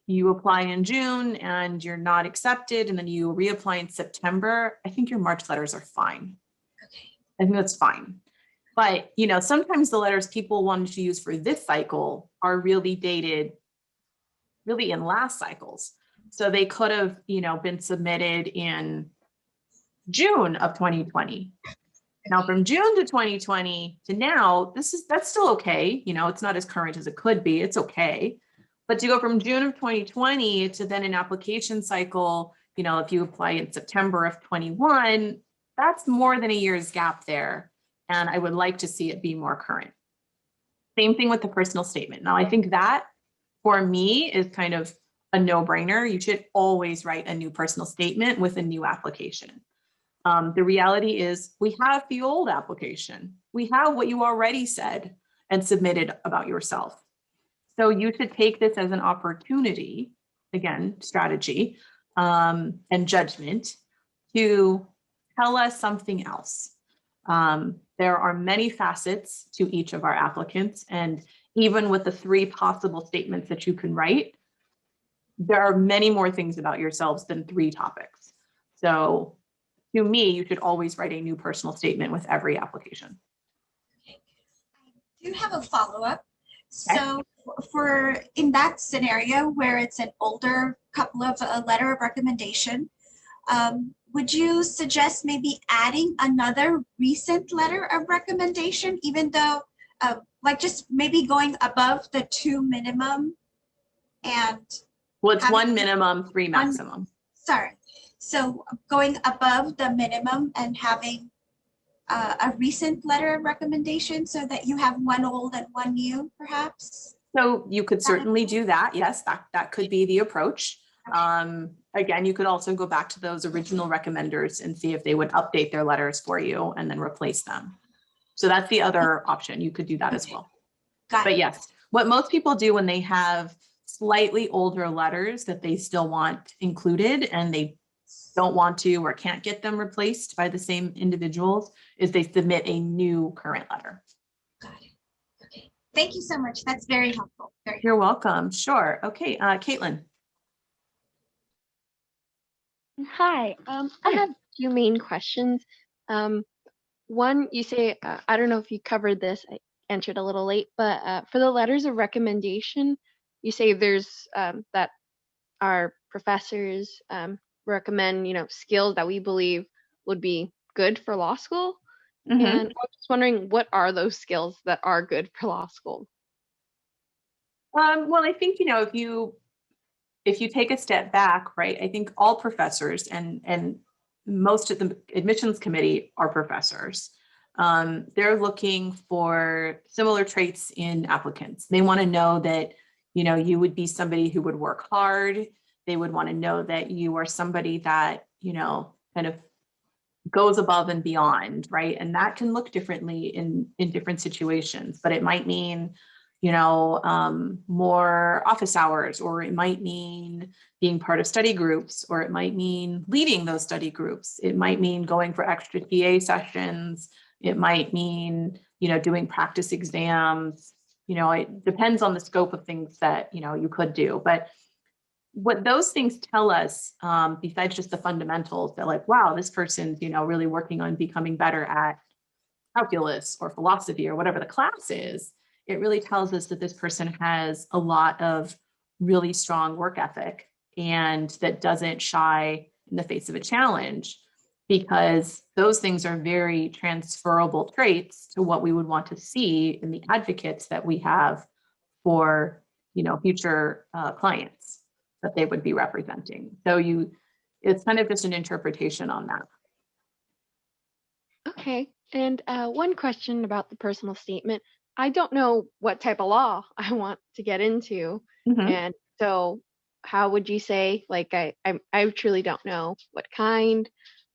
you apply in June and you're not accepted, and then you reapply in September, I think your March letters are fine. Okay. I think that's fine. But, you know, sometimes the letters people wanted to use for this cycle are really dated really in last cycles. So they could have, you know, been submitted in June of 2020. Now from June to 2020 to now, that's still okay. You know, it's not as current as it could be. It's okay. But to go from June of 2020 to then an application cycle, you know, if you apply in September of 21, that's more than a year's gap there. And I would like to see it be more current. Same thing with the personal statement. Now, I think that for me is kind of a no-brainer. You should always write a new personal statement with a new application. The reality is we have the old application. We have what you already said and submitted about yourself. So you should take this as an opportunity, again, strategy and judgment, to tell us something else. There are many facets to each of our applicants, and even with the 3 possible statements that you can write, there are many more things about yourselves than 3 topics. So to me, you should always write a new personal statement with every application. I do have a follow-up. Okay. So for in that scenario where it's an older couple of a letter of recommendation, would you suggest maybe adding another recent letter of recommendation, even though like just maybe going above the 2 minimum and well, it's 1 minimum, 3 maximum. Sorry. So going above the minimum and having a recent letter of recommendation so that you have 1 old and 1 new, perhaps? So you could certainly do that. Yes, that could be the approach. Again, you could also go back to those original recommenders and see if they would update their letters for you and then replace them. So that's the other option. You could do that as well. But yes, what most people do when they have slightly older letters that they still want included and they don't want to or can't get them replaced by the same individuals is they submit a new current letter. Got it. Okay. Thank you so much. That's very helpful. You're welcome. Sure. Okay. Caitlin. Hi. I have 2 main questions. One, you say, I don't know if you covered this, I entered a little late, but for the letters of recommendation, you say there's that our professors recommend, you know, skills that we believe would be good for law school. And I was just wondering, what are those skills that are good for law school? Well, I think, you know, if you take a step back, right, I think all professors and most of the admissions committee are professors. They're looking for similar traits in applicants. They want to know that, you know, you would be somebody who would work hard. They would want to know that you are somebody that, you know, kind of goes above and beyond, right? And that can look differently in different situations, but it might mean, more office hours, or it might mean being part of study groups, or it might mean leading those study groups. It might mean going for extra TA sessions. It might mean, doing practice exams. It depends on the scope of things that, you could do. But what those things tell us, besides just the fundamentals, that like, wow, this person's, really working on becoming better at calculus or philosophy or whatever the class is, it really tells us that this person has a lot of really strong work ethic and that doesn't shy in the face of a challenge, because those things are very transferable traits to what we would want to see in the advocates that we have for, future clients that they would be representing. So it's kind of just an interpretation on that. Okay. And one question about the personal statement. I don't know what type of law I want to get into. Mhm. And so how would you say, like, I truly don't know what kind.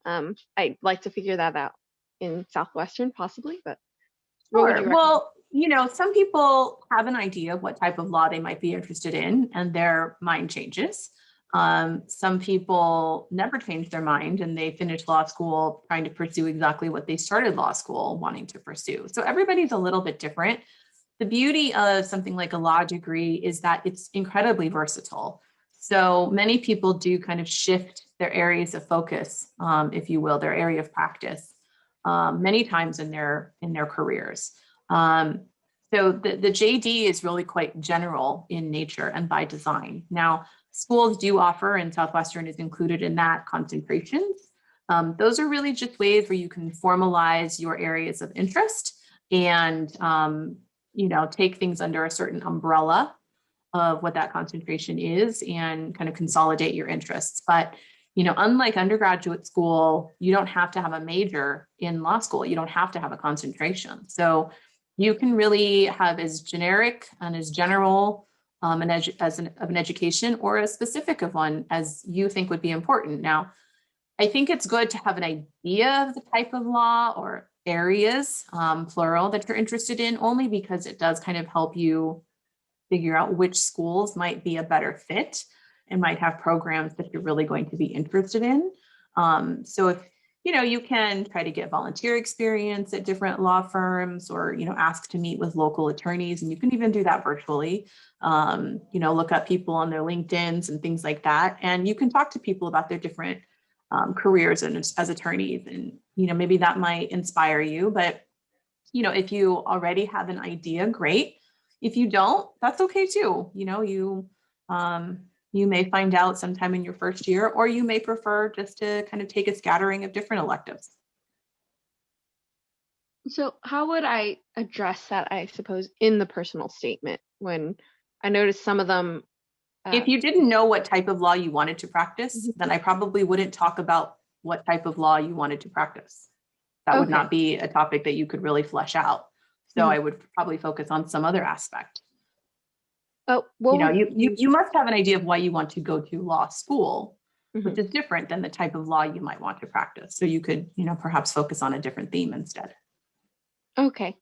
I'd like to figure that out in Southwestern possibly, but what would you Sure. recommend? Well, some people have an idea of what type of law they might be interested in, and their mind changes. Some people never change their mind and they finish law school trying to pursue exactly what they started law school wanting to pursue. So everybody's a little bit different. The beauty of something like a law degree is that it's incredibly versatile. So many people do kind of shift their areas of focus, if you will, their area of practice, many times in their careers. So the JD is really quite general in nature and by design. Now, schools do offer, and Southwestern is included in that, concentrations. Those are really just ways where you can formalize your areas of interest and, take things under a certain umbrella of what that concentration is and kind of consolidate your interests. But, unlike undergraduate school, you don't have to have a major in law school. You don't have to have a concentration. So you can really have as generic and as general of an education, or as specific of one as you think would be important. Now, I think it's good to have an idea of the type of law or areas, plural, that you're interested in, only because it does kind of help you figure out which schools might be a better fit and might have programs that you're really going to be interested in. So if you can try to get volunteer experience at different law firms, or ask to meet with local attorneys, and you can even do that virtually. Look up people on their LinkedIn's and things like that, and you can talk to people about their different careers and as attorneys, and maybe that might inspire you. But if you already have an idea, great. If you don't, that's okay too. You may find out sometime in your first year, or you may prefer just to kind of take a scattering of different electives. So how would I address that, I suppose, in the personal statement, when I noticed some of them? If you didn't know what type of law you wanted to practice, then I probably wouldn't talk about what type of law you wanted to practice. That would not be a topic that you could really flesh out. So I would probably focus on some other aspect. Oh, you must have an idea of why you want to go to law school, which is different than the type of law you might want to practice. So you could, perhaps focus on a different theme instead. Okay.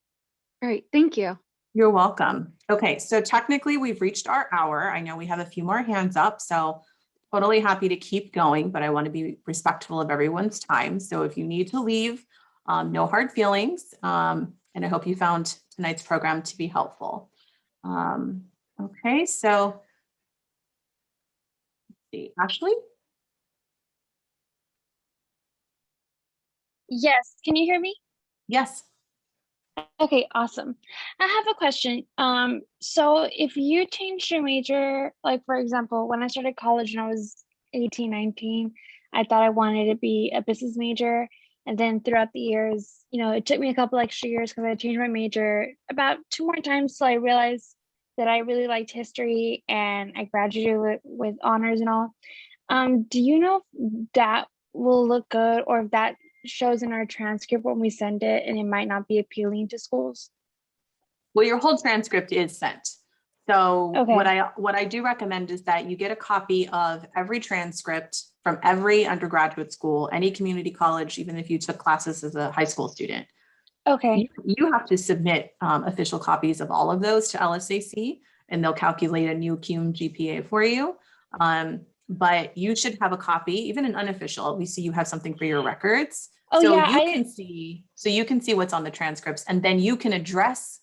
All right. Thank you. You're welcome. Okay. So technically we've reached our hour. I know we have a few more hands up, so totally happy to keep going, but I want to be respectful of everyone's time. So if you need to leave, no hard feelings. And I hope you found tonight's program to be helpful. Okay, so let's see, Ashley? Yes, can you hear me? Yes. Okay, awesome. I have a question. So if you changed your major, like for example, when I started college and I was 18, 19, I thought I wanted to be a business major. And then throughout the years, it took me a couple extra years because I changed my major about 2 more times. So I realized that I really liked history and I graduated with honors and all. Do you know if that will look good, or if that shows in our transcript when we send it and it might not be appealing to schools? Well, your whole transcript is sent. So what Okay. I do recommend is that you get a copy of every transcript from every undergraduate school, any community college, even if you took classes as a high school student. Okay. You have to submit official copies of all of those to LSAC, and they'll calculate a new CUME GPA for you. But you should have a copy, even an unofficial. We see you have something for your records. Oh So yeah, you can see what's on the transcripts, and then you can address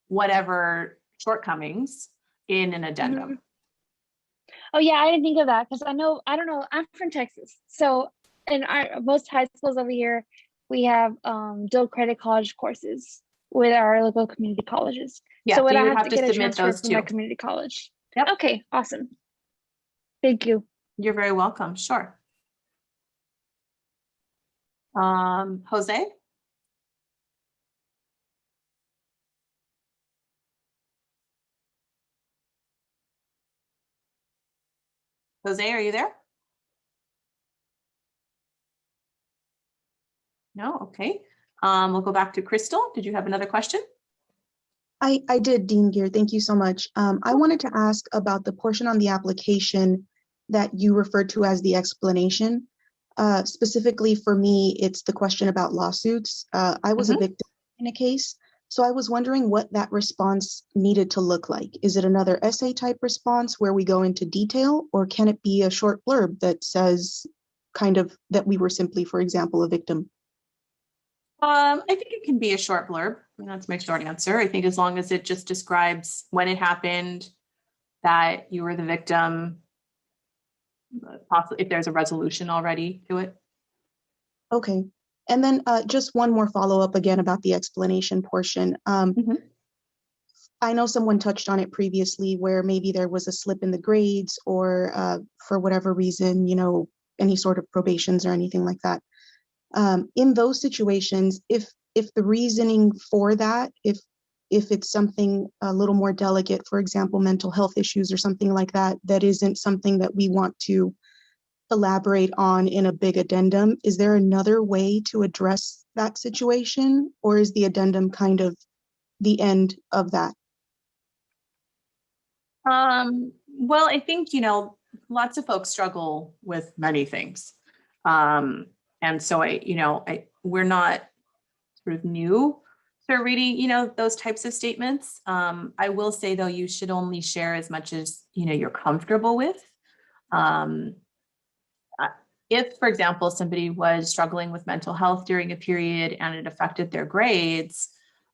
whatever shortcomings in an addendum. Mhm. Oh yeah, I didn't think of that because I don't know, I'm from Texas. So in our most high schools over here, we have dual credit college courses with our local community colleges. Yeah, So would so you I would have have to to get a submit transcript those from my too. community college? Yep. Okay, awesome. Thank you. You're very welcome. Sure. Jose? Jose, are you there? No, okay. We'll go back to Crystal. Did you have another question? I did, Dean Gear. Thank you so much. I wanted to ask about the portion on the application that you referred to as the explanation. Specifically for me, it's the question about lawsuits. I was a victim in a case, so I was wondering what that response needed to look like. Is it another essay type response where we go into detail, or can it be a short blurb that says kind of that we were simply, for example, a victim? I think it can be a short blurb. That's my short answer. I think as long as it just describes when it happened, that you were the victim, possibly if there's a resolution already to it. Okay. And then just one more follow-up again about the explanation portion. I know someone touched on it previously where maybe there was a slip in the grades or for whatever reason, you know, any sort of probations or anything like that. In those situations, if the reasoning for that, if it's something a little more delicate, for example, mental health issues or something like that, that isn't something that we want to elaborate on in a big addendum, is there another way to address that situation, or is the addendum kind of the end of that? Well, I think, you know, lots of folks struggle with many things. And so we're not sort of new to reading, you know, those types of statements. I will say though, you should only share as much as, you know, you're comfortable with. If, for example, somebody was struggling with mental health during a period and it affected their grades,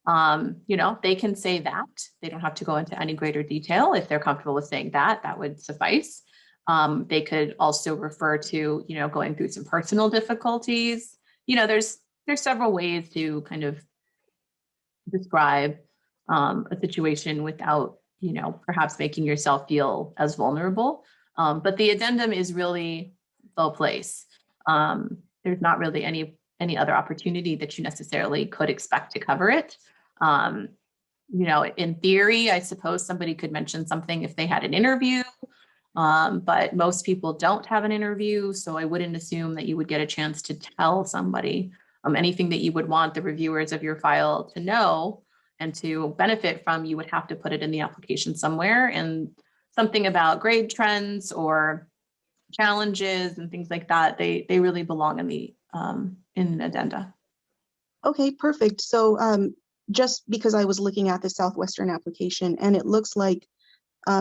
you know, they can say that. They don't have to go into any greater detail. If they're comfortable with saying that, that would suffice. They could also refer to, you know, going through some personal difficulties. You know, there's several ways to kind of describe a situation without, you know, perhaps making yourself feel as vulnerable. But the addendum is really the place. There's not really any other opportunity that you necessarily could expect to cover it. You know, in theory, I suppose somebody could mention something if they had an interview, but most people don't have an interview, so I wouldn't assume that you would get a chance to tell somebody anything that you would want the reviewers of your file to know and to benefit from. You would have to put it in the application somewhere, and something about grade trends or challenges and things like that, they really belong in the in addenda. Okay, perfect. So just because I was looking at the Southwestern application and it looks like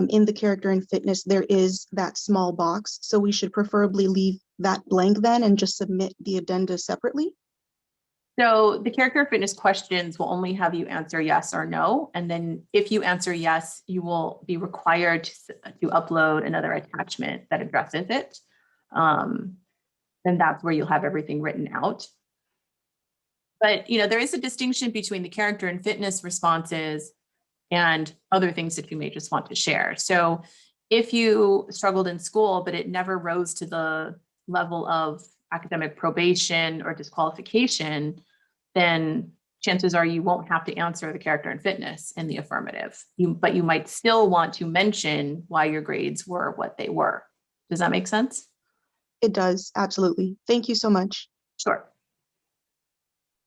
in the character and fitness, there is that small box. So we should preferably leave that blank then and just submit the addenda separately. So the character fitness questions will only have you answer yes or no. And then if you answer yes, you will be required to upload another attachment that addresses it. And that's where you'll have everything written out. But, you know, there is a distinction between the character and fitness responses and other things that you may just want to share. So if you struggled in school, but it never rose to the level of academic probation or disqualification, then chances are you won't have to answer the character and fitness in the affirmative. But you might still want to mention why your grades were what they were. Does that make sense? It does, absolutely. Thank you so much. Sure.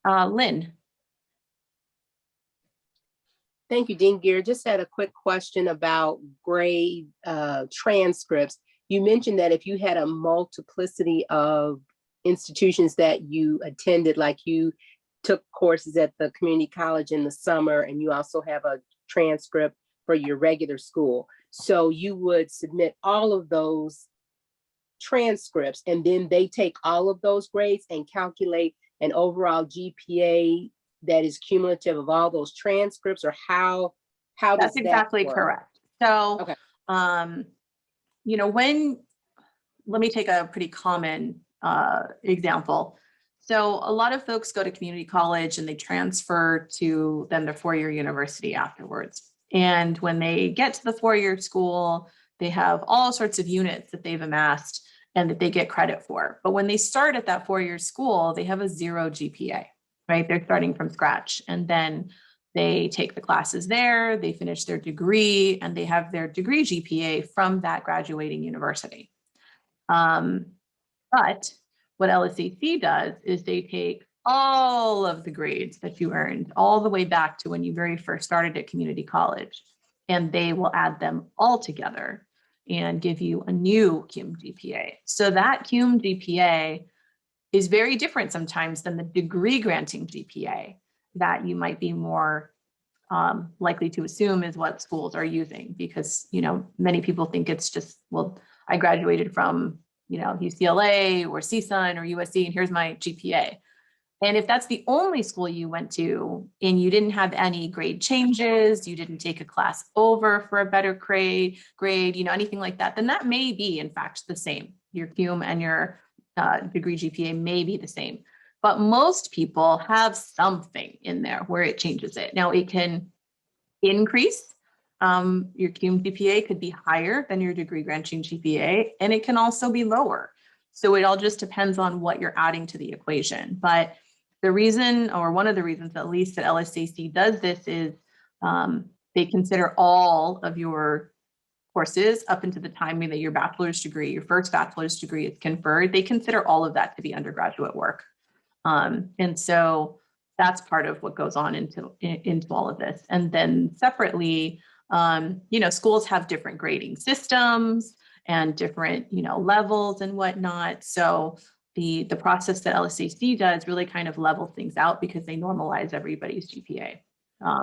Lynn. Thank you, Dean Gear. Just had a quick question about grade transcripts. You mentioned that if you had a multiplicity of institutions that you attended, like you took courses at the community college in the summer, and you also have a transcript for your regular school. So you would submit all of those transcripts, and then they take all of those grades and calculate an overall GPA that is cumulative of all those transcripts, or how does That's that exactly work? correct. So, Okay. Let me take a pretty common example. So a lot of folks go to community college and they transfer to then their four-year university afterwards. And when they get to the four-year school, they have all sorts of units that they've amassed and that they get credit for. But when they start at that four-year school, they have a 0 GPA, right? They're starting from scratch. And then they take the classes there, they finish their degree, and they have their degree GPA from that graduating university. But what LSAC does is they take all of the grades that you earned all the way back to when you very first started at community college, and they will add them all together and give you a new cum GPA. So that cum GPA is very different sometimes than the degree granting GPA that you might be more likely to assume is what schools are using, because many people think it's just, well, I graduated from UCLA or CSUN or USC, and here's my GPA. And if that's the only school you went to and you didn't have any grade changes, you didn't take a class over for a better grade, anything like that, then that may be in fact the same. Your cum and your degree GPA may be the same, but most people have something in there where it changes it. Now it can increase. Your cum GPA could be higher than your degree granting GPA, and it can also be lower. So it all just depends on what you're adding to the equation. But the reason, or one of the reasons at least, that LSAC does this is they consider all of your courses up into the time that your bachelor's degree, your first bachelor's degree is conferred. They consider all of that to be undergraduate work. And so that's part of what goes on into all of this. And then separately, schools have different grading systems and different, levels and whatnot. So the process that LSAC does really kind of levels things out because they normalize everybody's GPA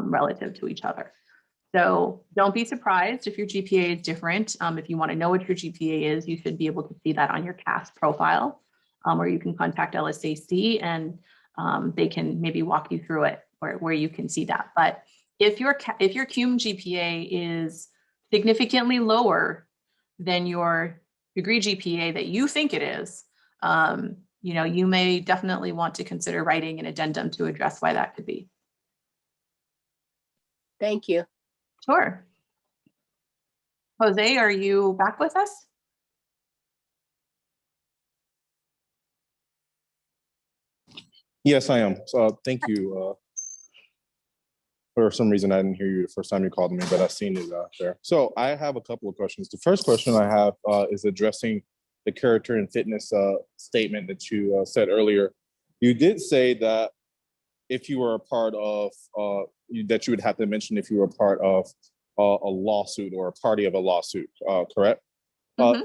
relative to each other. So don't be surprised if your GPA is different. If you want to know what your GPA is, you should be able to see that on your CAS profile, or you can contact LSAC and they can maybe walk you through it where you can see that. But if your cum GPA is significantly lower than your degree GPA that you think it is, you may definitely want to consider writing an addendum to address why that could be. Thank you. Sure. Jose, are you back with us? Yes, I am. So thank you. For some reason, I didn't hear you the first time you called me, but I've seen it out there. So I have a couple of questions. The first question I have is addressing the character and fitness statement that you said earlier. You did say that if you were a part of, that you would have to mention if you were a part of a lawsuit or a party of a lawsuit, correct? That's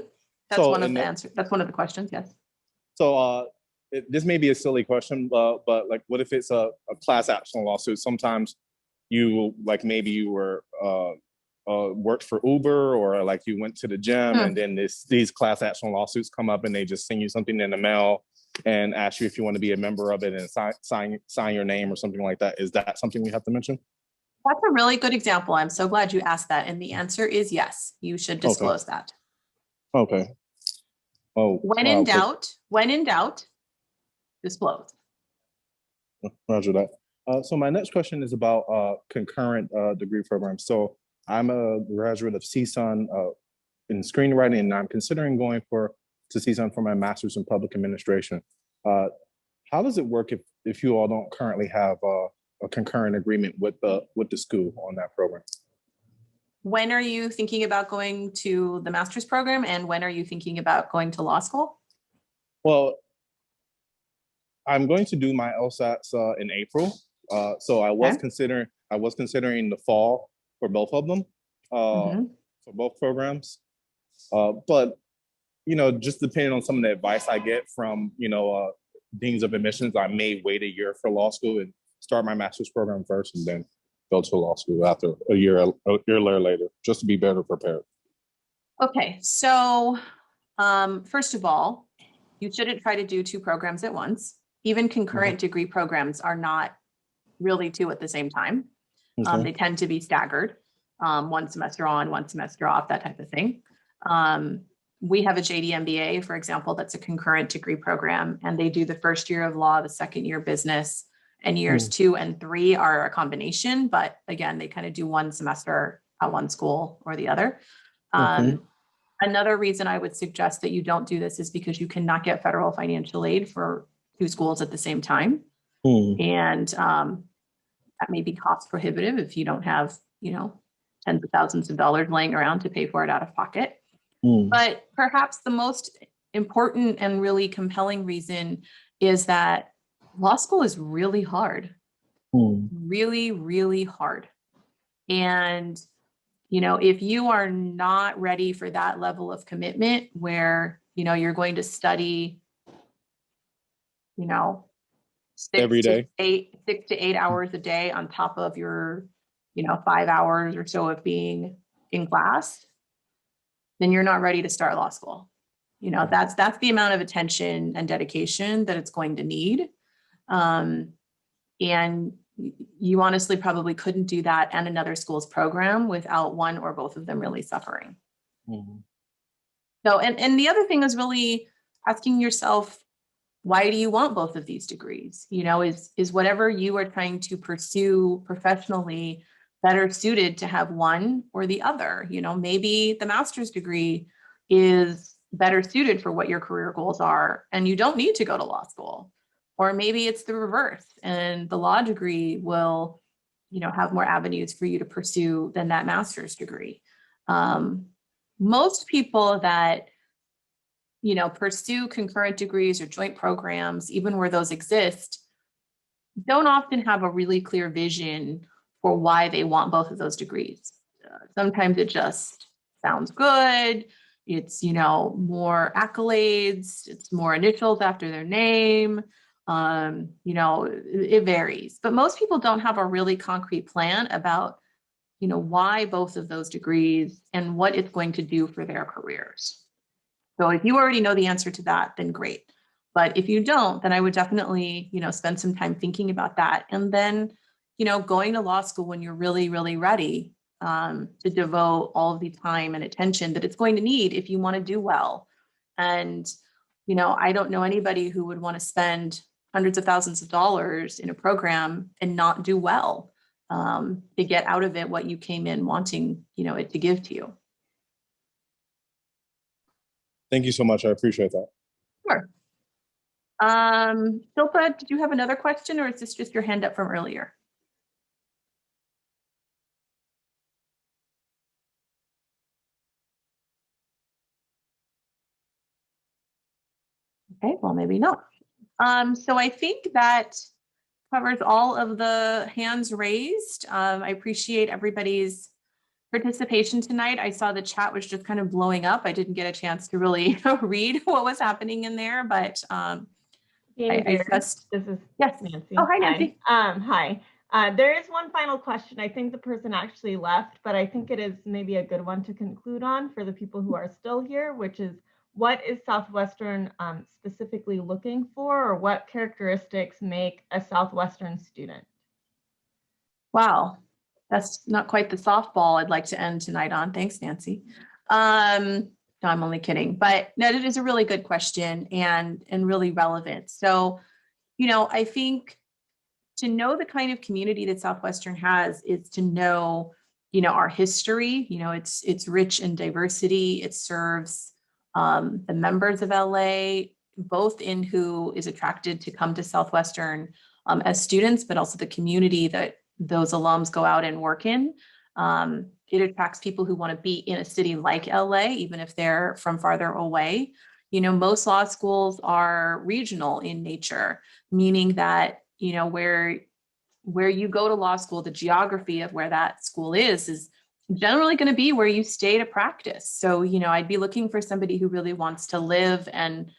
one of the answers. That's one of the questions, yes. So this may be a silly question, but like, what if it's a class action lawsuit? Sometimes you, like, maybe you were worked for Uber, or like you went to the gym, and then these class action lawsuits come up and they just send you something in the mail and ask you if you want to be a member of it and sign your name or something like that. Is that something we have to mention? That's a really good example. I'm so glad you asked that. And the answer is yes, you should disclose that. Okay. Oh, when in doubt, disclose. Roger that. So my next question is about concurrent degree programs. So I'm a graduate of CSUN in screenwriting, and I'm considering going to CSUN for my master's in public administration. How does it work if you all don't currently have a concurrent agreement with the school on that program? When are you thinking about going to the master's program, and when are you thinking about going to law school? Well, I'm going to do my LSATs in April. So I was considering, I was considering the fall for both of them, Mhm. for both programs. But, just depending on some of the advice I get from, deans of admissions, I may wait a year for law school and start my master's program first and then go to law school after a year later, just to be better prepared. Okay, so first of all, you shouldn't try to do two programs at once. Even concurrent degree programs are not really two at the same time. Okay. They tend to be staggered, one semester on, one semester off, that type of thing. We have a JD MBA, for example, that's a concurrent degree program, and they do the first year of law, the second year business, and years 2 and 3 are a combination. But again, they kind of do one semester at one school or the other. Another reason I would suggest that you don't do this is because you cannot get federal financial aid for two schools at the same time. And that may be cost prohibitive if you don't have, tens of thousands of dollars laying around to pay for it out of pocket. But perhaps the most important and really compelling reason is that law school is really hard, really, really hard. And, if you are not ready for that level of commitment where, you're going to study, Every day. 6 to 8 hours a day on top of your, 5 hours or so of being in class, then you're not ready to start law school. That's the amount of attention and dedication that it's going to need. And you honestly probably couldn't do that and another school's program without one or both of them really suffering. So, and the other thing is really asking yourself, why do you want both of these degrees? Is whatever you are trying to pursue professionally better suited to have one or the other? Maybe the master's degree is better suited for what your career goals are, and you don't need to go to law school. Or maybe it's the reverse, and the law degree will, have more avenues for you to pursue than that master's degree. Most people that pursue concurrent degrees or joint programs, even where those exist, don't often have a really clear vision for why they want both of those degrees. Sometimes it just sounds good. It's, more accolades. It's more initials after their name. It varies. But most people don't have a really concrete plan about, why both of those degrees and what it's going to do for their careers. So if you already know the answer to that, then great. But if you don't, then I would definitely, spend some time thinking about that. And then, going to law school when you're really, really ready to devote all of the time and attention that it's going to need if you want to do well. And, I don't know anybody who would want to spend hundreds of thousands of dollars in a program and not do well to get out of it what you came in wanting, it to give to you. Thank you so much. I appreciate that. Sure. Shilpa, did you have another question, or is this just your hand up from earlier? Okay, well, maybe not. So I think that covers all of the hands raised. I appreciate everybody's participation tonight. I saw the chat was just kind of blowing up. I didn't get a chance to really read what was happening in there, but I just, this is yes. Nancy. Oh, hi, Nancy. Hi. There is one final question. I think the person actually left, but I think it is maybe a good one to conclude on for the people who are still here, which is, what is Southwestern specifically looking for, or what characteristics make a Southwestern student? Wow, that's not quite the softball I'd like to end tonight on. Thanks, Nancy. No, I'm only kidding, but no, it is a really good question and really relevant. So, I think to know the kind of community that Southwestern has is to know, our history. It's rich in diversity. It serves the members of LA, both in who is attracted to come to Southwestern as students, but also the community that those alums go out and work in. It attracts people who want to be in a city like LA, even if they're from farther away. Most law schools are regional in nature, meaning that, where where you go to law school, the geography of where that school is generally going to be where you stay to practice. So, I'd be looking for somebody who really wants to live and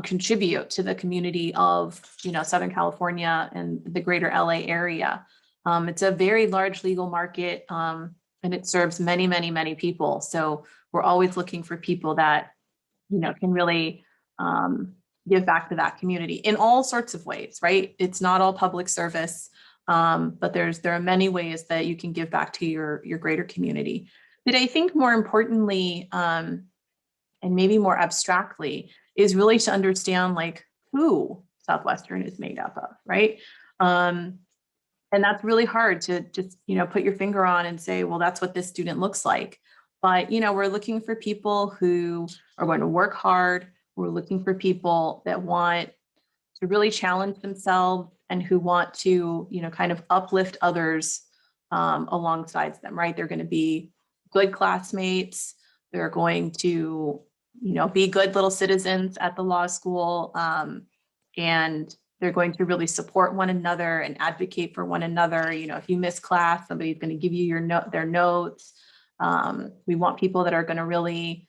contribute to the community of, Southern California and the greater LA area. It's a very large legal market, and it serves many, many, many people. So we're always looking for people that, can really give back to that community in all sorts of ways, right? It's not all public service. But there are many ways that you can give back to your greater community. But I think more importantly, and maybe more abstractly, is really to understand like who Southwestern is made up of, right? And that's really hard to just, put your finger on and say, well, that's what this student looks like. But, we're looking for people who are going to work hard. We're looking for people that want to really challenge themselves and who want to, kind of uplift others alongside them, right? They're going to be good classmates. They're going to, be good little citizens at the law school. And they're going to really support one another and advocate for one another. If you miss class, somebody's going to give you their notes. We want people that are going to really,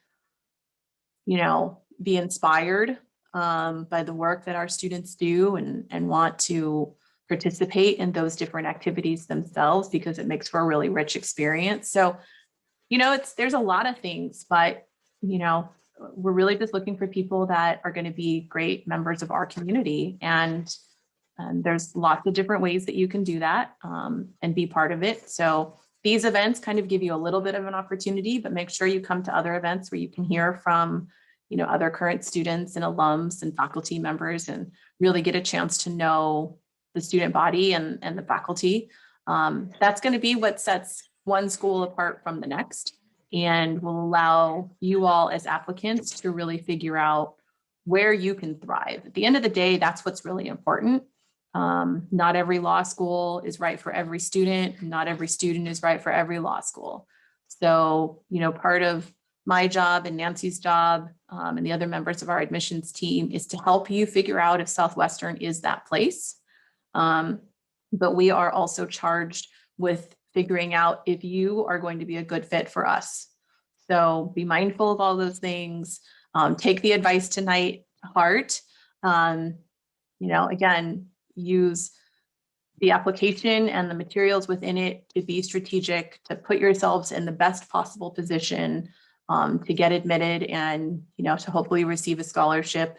be inspired by the work that our students do and want to participate in those different activities themselves, because it makes for a really rich experience. So, there's a lot of things, but, we're really just looking for people that are going to be great members of our community. And there's lots of different ways that you can do that and be part of it. So these events kind of give you a little bit of an opportunity, but make sure you come to other events where you can hear from other current students and alums and faculty members and really get a chance to know the student body and the faculty. That's going to be what sets one school apart from the next and will allow you all as applicants to really figure out where you can thrive. At the end of the day, that's what's really important. Not every law school is right for every student. Not every student is right for every law school. So, part of my job and Nancy's job and the other members of our admissions team is to help you figure out if Southwestern is that place. But we are also charged with figuring out if you are going to be a good fit for us. So be mindful of all those things. Take the advice tonight to heart. Again, use the application and the materials within it to be strategic, to put yourselves in the best possible position to get admitted and, to hopefully receive a scholarship.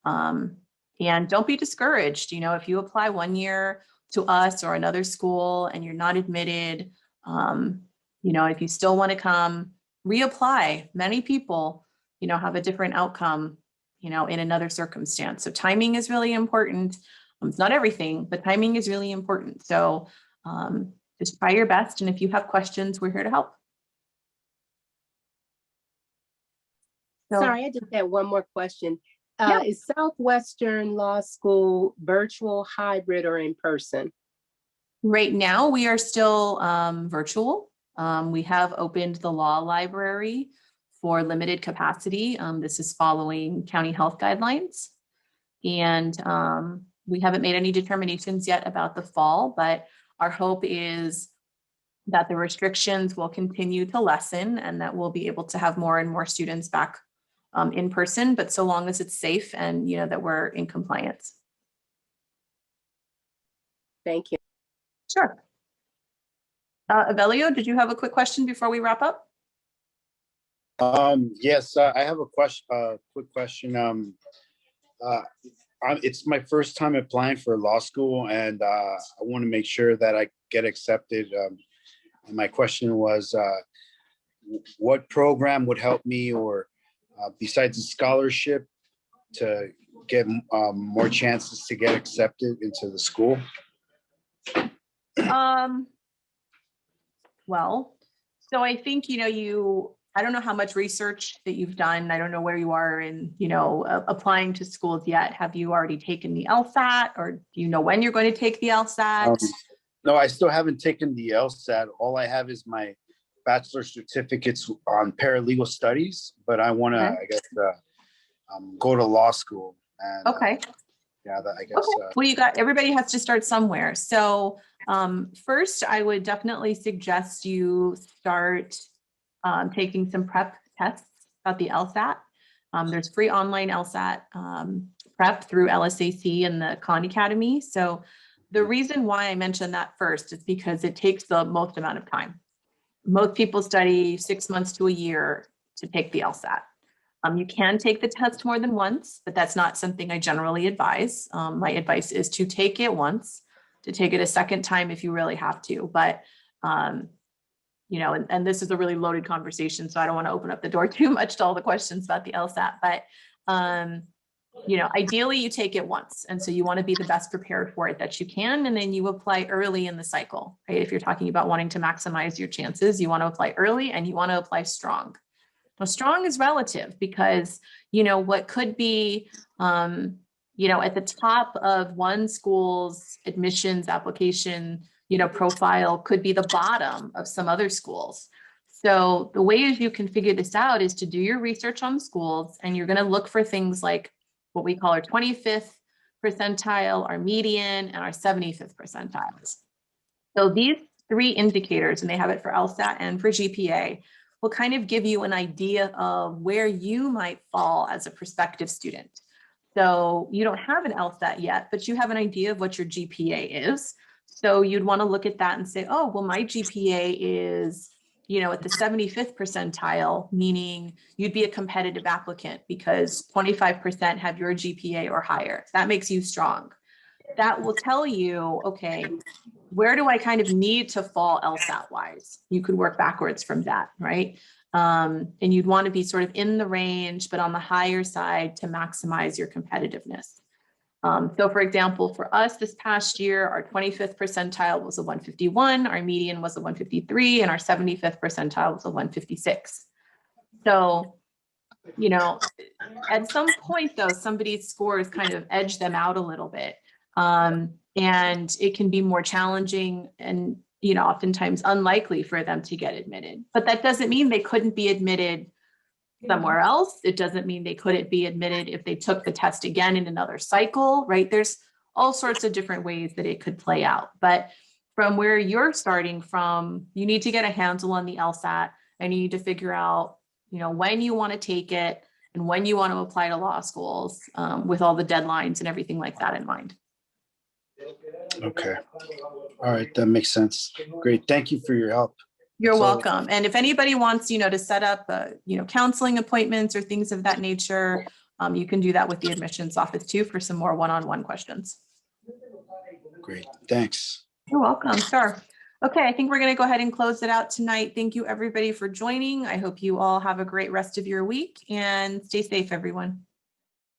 And don't be discouraged. If you apply one year to us or another school and you're not admitted, if you still want to come, reapply. Many people, have a different outcome, in another circumstance. So timing is really important. It's not everything, but timing is really important. So just try your best. And if you have questions, we're here to help. So, Sorry, I just had one more question. Yeah. Is Southwestern Law School virtual, hybrid, or in person? Right now, we are still virtual. We have opened the law library for limited capacity. This is following county health guidelines. And we haven't made any determinations yet about the fall, but our hope is that the restrictions will continue to lessen and that we'll be able to have more and more students back in person, but so long as it's safe and that we're in compliance. Thank you. Sure. Avelio, did you have a quick question before we wrap up? Yes, I have a question. Quick question. It's my first time applying for law school, and I want to make sure that I get accepted. And my question was, what program would help me, or besides the scholarship, to get more chances to get accepted into the school? Well, so I think, I don't know how much research that you've done. I don't know where you are in, applying to schools yet. Have you already taken the Lsat, or do you know when you're going to take the Lsat? No, I still haven't taken the Lsat. All I have is my bachelor's certificates on paralegal studies, but I want to, I guess, go to law school. And, okay. Yeah, I guess. Okay. Well, everybody has to start somewhere. So first, I would definitely suggest you start taking some prep tests about the LSAT. There's free online LSAT prep through LSAC and the Khan Academy. So the reason why I mentioned that first is because it takes the most amount of time. Most people study 6 months to a year to take the LSAT. You can take the test more than once, but that's not something I generally advise. My advice is to take it once, to take it a second time if you really have to. But, and this is a really loaded conversation, so I don't want to open up the door too much to all the questions about the LSAT. But, ideally you take it once. And so you want to be the best prepared for it that you can. And then you apply early in the cycle, right? If you're talking about wanting to maximize your chances, you want to apply early and you want to apply strong. Now, strong is relative because, what could be, at the top of one school's admissions application, profile could be the bottom of some other schools. So the ways you can figure this out is to do your research on the schools, and you're going to look for things like what we call our 25th percentile, our median, and our 75th percentiles. So these 3 indicators, and they have it for LSAT and for GPA, will kind of give you an idea of where you might fall as a prospective student. So you don't have an LSAT yet, but you have an idea of what your GPA is. So you'd want to look at that and say, oh, well, my GPA is, at the 75th percentile, meaning you'd be a competitive applicant because 25% have your GPA or higher. That makes you strong. That will tell you, okay, where do I kind of need to fall LSAT wise? You could work backwards from that, right? And you'd want to be sort of in the range, but on the higher side to maximize your competitiveness. So for example, for us this past year, our 25th percentile was a 151, our median was a 153, and our 75th percentile was a 156. So, at some point though, somebody's scores kind of edge them out a little bit. And it can be more challenging and, oftentimes unlikely for them to get admitted. But that doesn't mean they couldn't be admitted somewhere else. It doesn't mean they couldn't be admitted if they took the test again in another cycle, right? There's all sorts of different ways that it could play out. But from where you're starting from, you need to get a handle on the LSAT, and you need to figure out, when you want to take it and when you want to apply to law schools, with all the deadlines and everything like that in mind. Okay. All right. That makes sense. Great. Thank you for your help. You're welcome. And if anybody wants, to set up, counseling appointments or things of that nature, you can do that with the admissions office too for some more one-on-one questions. Great. Thanks. You're welcome. Sure. Okay. I think we're going to go ahead and close it out tonight. Thank you everybody for joining. I hope you all have a great rest of your week and stay safe, everyone.